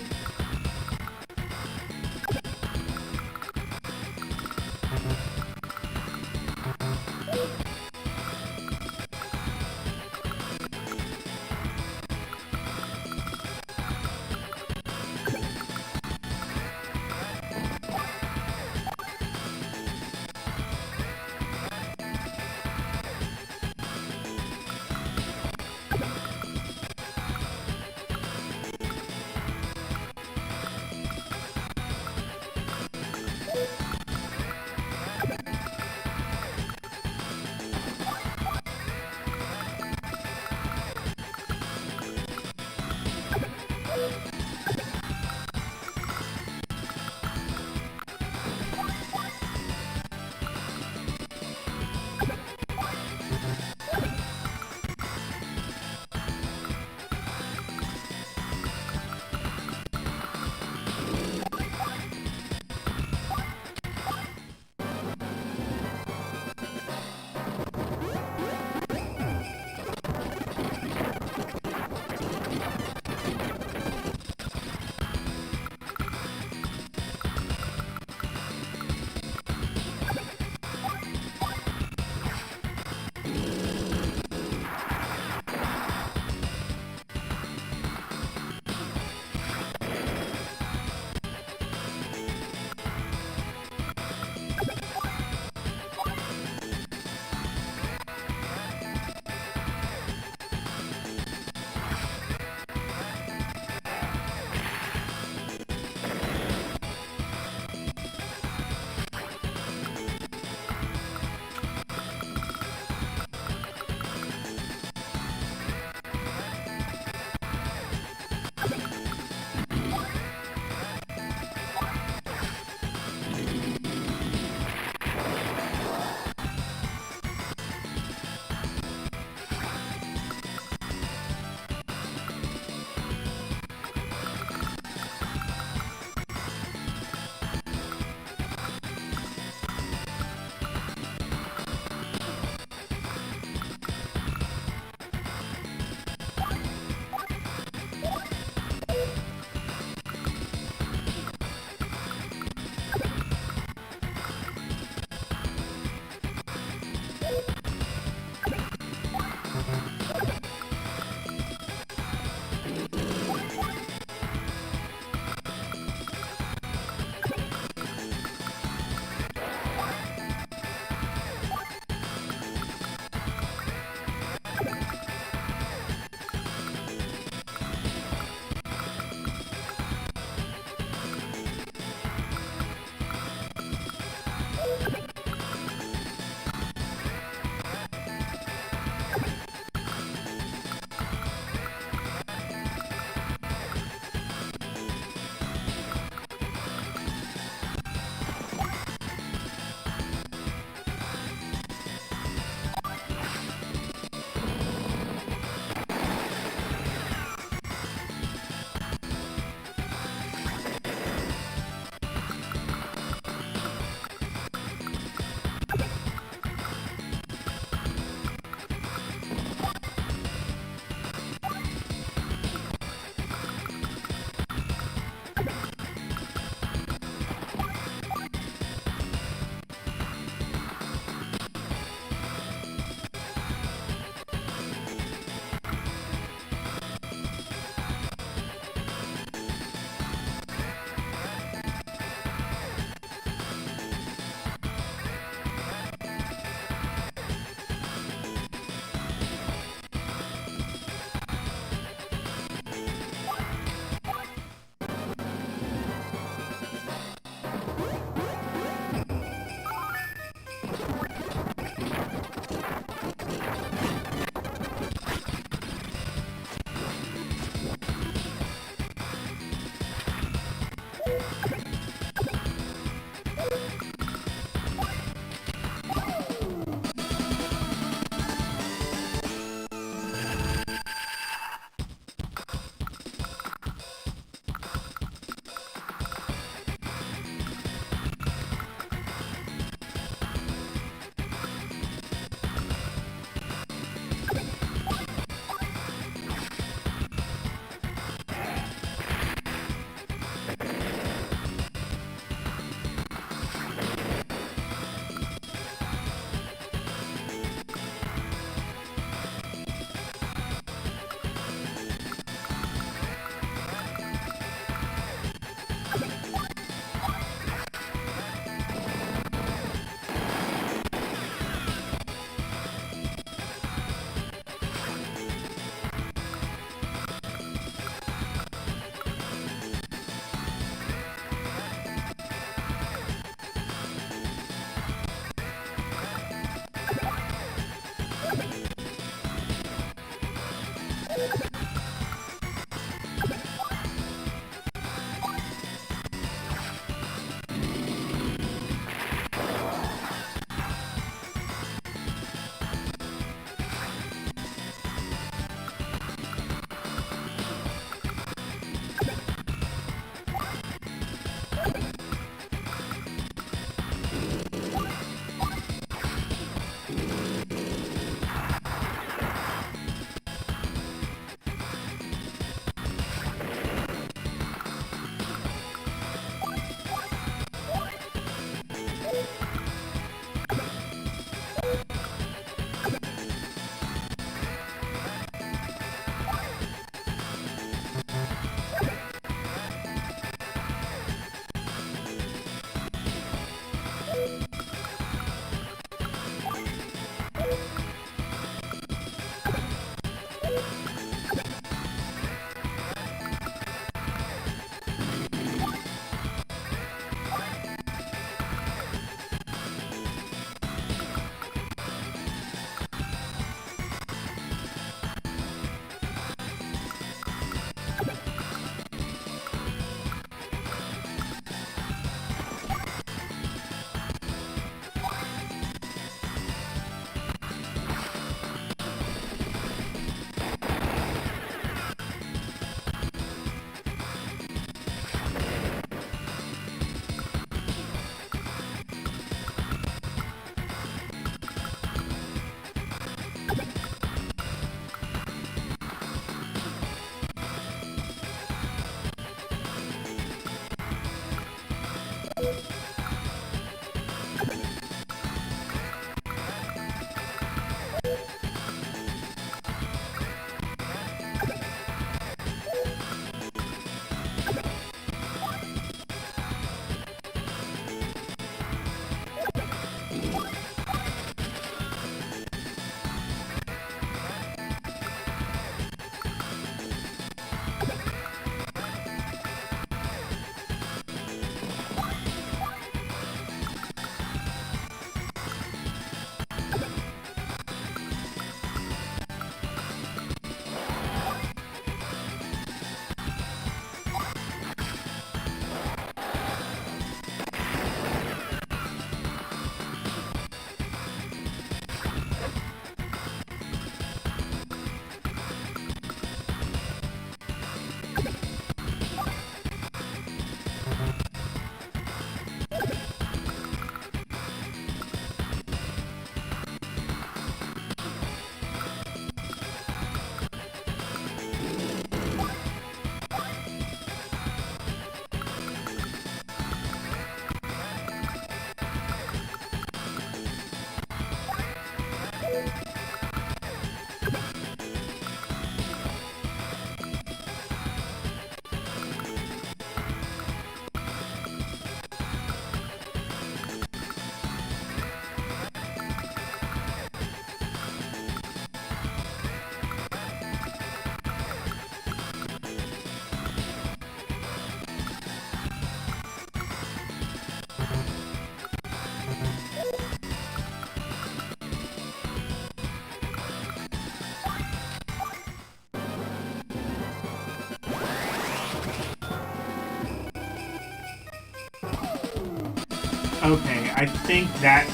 Okay, I think that...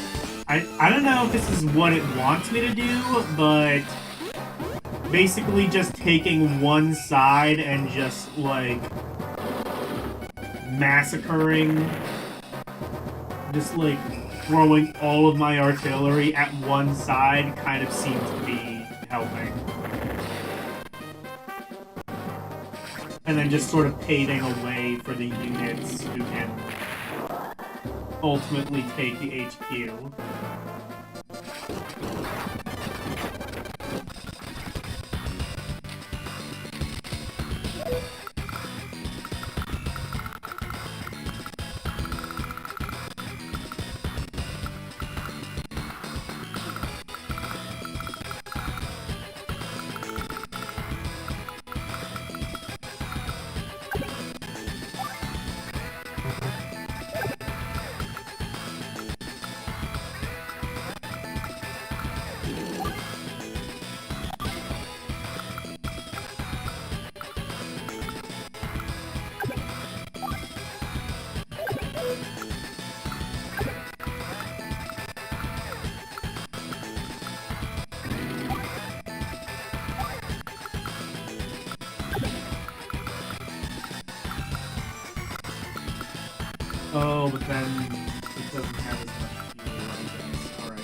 I don't know if this is what it wants me to do, but... Basically just taking one side and just, like... massacring... Just, like, throwing all of my artillery at one side kind of seems to be helping. And then just sort of paving a way for the units who can ultimately take the HQ. Oh, but then it doesn't have as much fuel, I guess. Alright.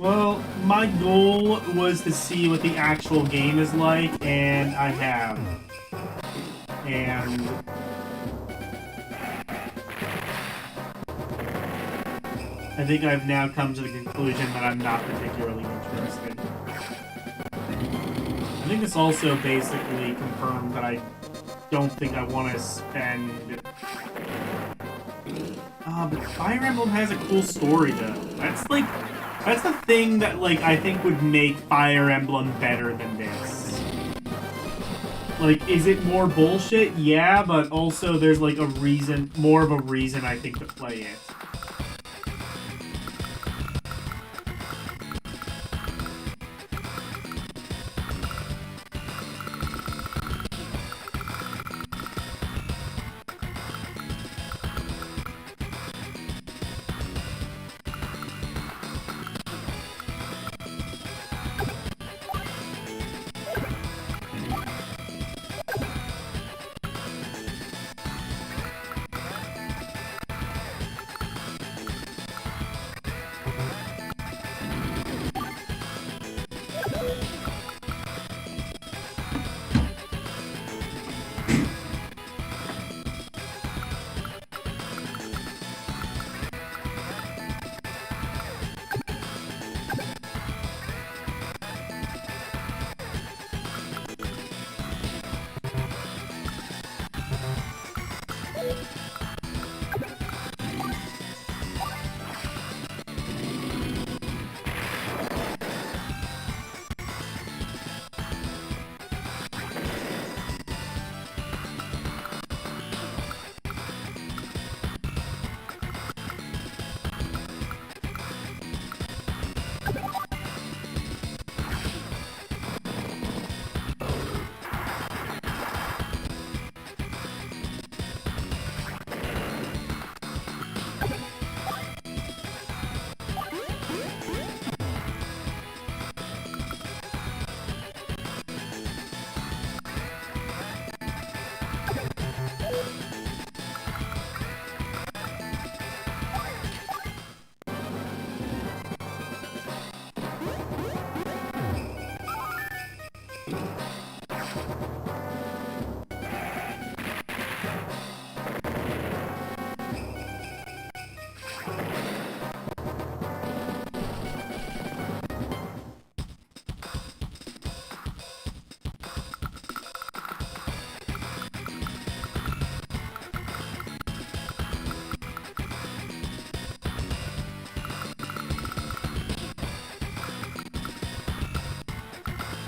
Well, my goal was to see what the actual game is like, and I have. And I think I've now come to the conclusion that I'm not particularly interested. I think this also basically confirmed that I don't think I want to spend... but Fire Emblem has a cool story, though. That's the thing that, I think would make Fire Emblem better than this. Is it more bullshit? Yeah, but also there's, a reason, more of a reason, I think, to play it.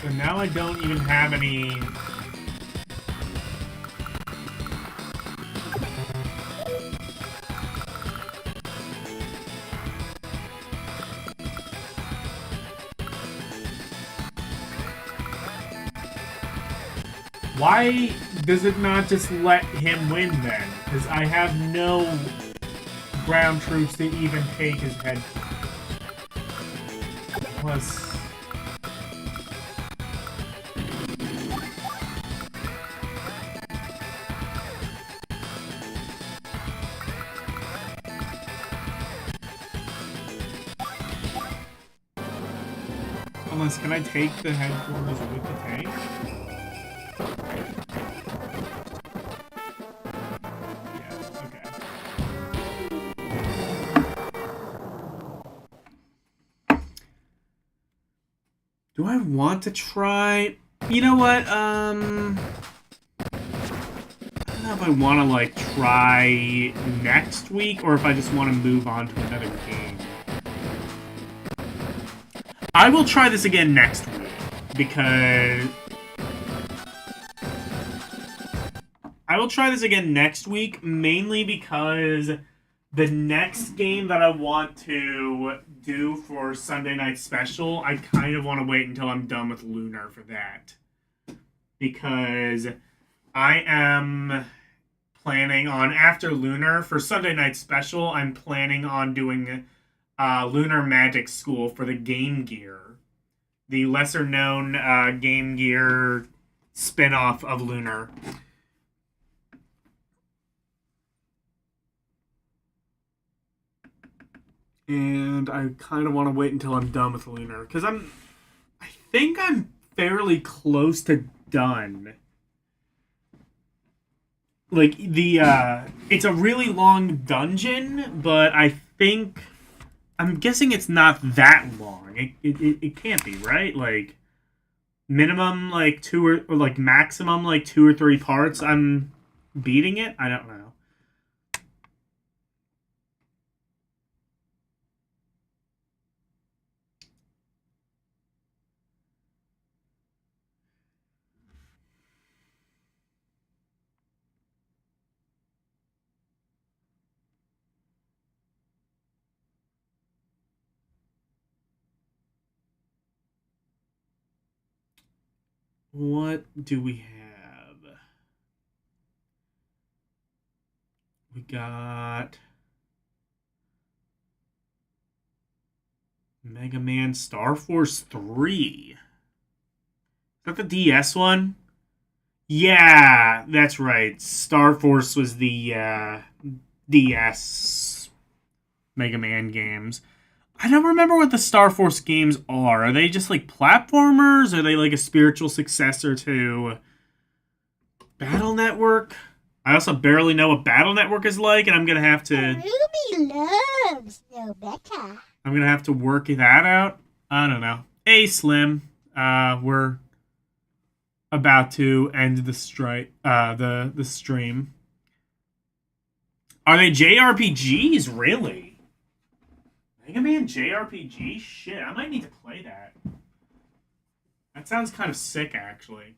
So now I don't even have any... Why does it not just let him win then? Because I have no ground troops to even take his head. Plus... Unless, can I take the headquarters with the tank? Yes, okay. Do I want to try... You know what, I don't know if I want to, try next week, or if I just want to move on to another game. I will try this again next week, because... I will try this again next week, mainly because the next game that I want to do for Sunday Night Special, I kind of want to wait until I'm done with Lunar for that. Because I am planning on, after Lunar, for Sunday Night Special, I'm planning on doing... Lunar Magic School for the Game Gear. The lesser-known Game Gear spin-off of Lunar. and I kind of want to wait until I'm done with Lunar because I think I'm fairly close to done. Like it's a really long dungeon, but I think I'm guessing it's not that long. It can't be, right? Like minimum like or like maximum like 2 or 3 parts. I'm beating it. I don't know. What do we have? We got Mega Man Star Force 3. Is that the DS one? Yeah, that's right. Star Force was the DS Mega Man games. I don't remember what the Star Force games are. Are they just like platformers? Are they like a spiritual successor to Battle Network? I also barely know what Battle Network is like, and I'm gonna have to. Ruby loves Rebecca. I'm gonna have to work that out. I don't know. Hey, Slim. We're about to end the the stream. Are they JRPGs? Really? Mega Man JRPG? Shit, I might need to play that. That sounds kind of sick, actually.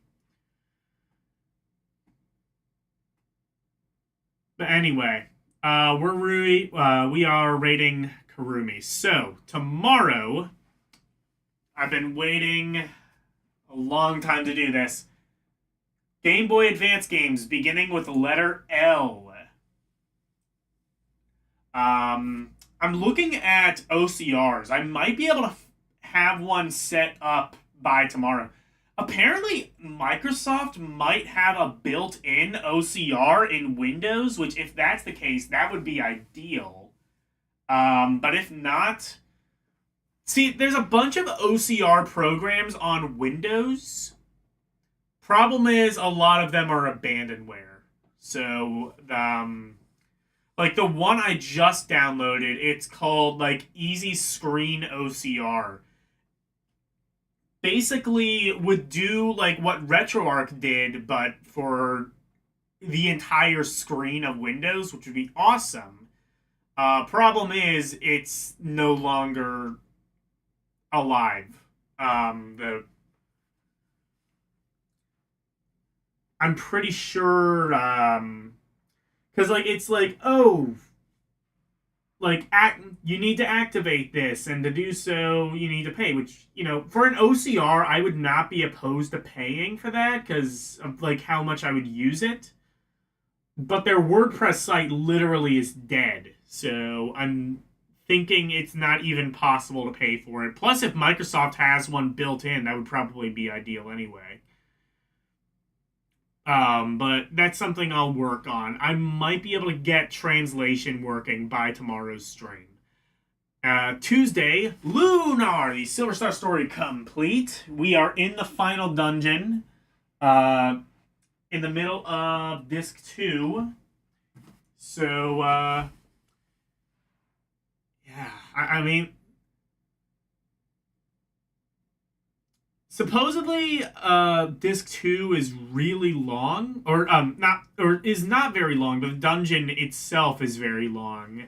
But anyway, we are rating Karumi. So tomorrow, I've been waiting a long time to do this. Game Boy Advance games beginning with the letter L. I'm looking at OCRs. I might be able to have one set up by tomorrow. Apparently, Microsoft might have a built-in OCR in Windows, which, if that's the case, that would be ideal. But if not, see, there's a bunch of OCR programs on Windows. Problem is, a lot of them are abandonware. So, like the one I just downloaded, it's called like Easy Screen OCR. Basically would do like what RetroArch did, but for the entire screen of Windows, which would be awesome. Problem is, it's no longer alive. The I'm pretty sure because like it's like, oh, like you need to activate this, and to do so you need to pay, which, for an OCR I would not be opposed to paying for that because of like how much I would use it. But their WordPress site literally is dead, so I'm thinking it's not even possible to pay for it. Plus, if Microsoft has one built in, that would probably be ideal anyway. But that's something I'll work on. I might be able to get translation working by tomorrow's stream. Tuesday, Lunar, the Silver Star story complete. We are in the final dungeon, in the middle of Disc 2. So, yeah, I mean, supposedly, Disc 2 is really long, or is not very long, but the dungeon itself is very long.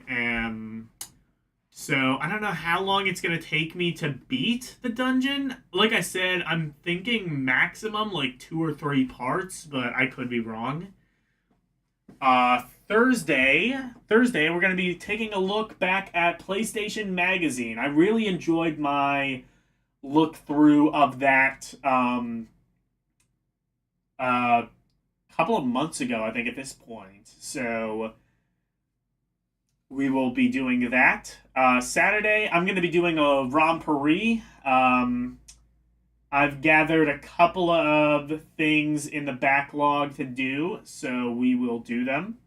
So I don't know how long it's gonna take me to beat the dungeon. Like I said, I'm thinking maximum like 2 or 3 parts, but I could be wrong. Thursday, we're gonna be taking a look back at PlayStation Magazine. I really enjoyed my look through of that a couple of months ago, I think, at this point. So we will be doing that. Saturday, I'm going to be doing a romperie. I've gathered a couple of things in the backlog to do, so we will do them.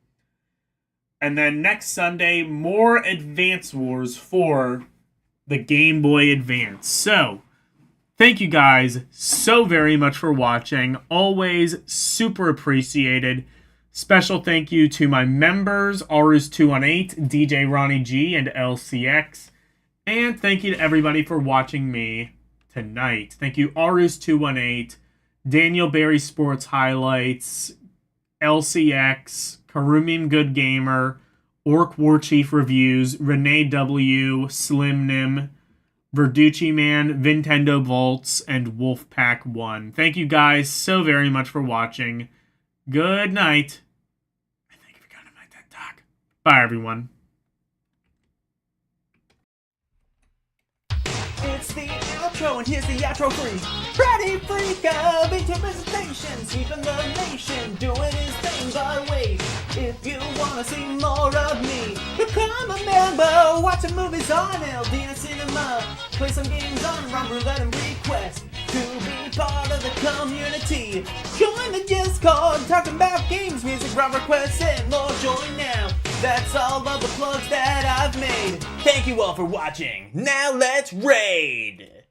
And then next Sunday, more Advance Wars for the Game Boy Advance. So, thank you guys so very much for watching. Always super appreciated. Special thank you to my members, Arus218, DJ Ronnie G, and LCX. And thank you to everybody for watching me tonight. Thank you, Arus218, Daniel Berry Sports Highlights, LCX, Karumim Good Gamer, Orc War Chief Reviews, Renee W, Slim Nim, Verducci Man, Nintendo Volts, and Wolfpack 1. Thank you guys so very much for watching. Good night. And thank you for coming to my TED Talk. Bye, everyone. It's the outro, and here's the outro freak. Freddy Freak of into visitations, sweeping the nation, doing his thing. But wait, if you wanna see more of me, become a member, watching movies on LD Cinema, play some games on Rum Roulette and request to be part of the community. Join the Discord, talking about games, music, rum requests, and more. Join now. That's all of the plugs that I've made. Thank you all for watching. Now let's raid!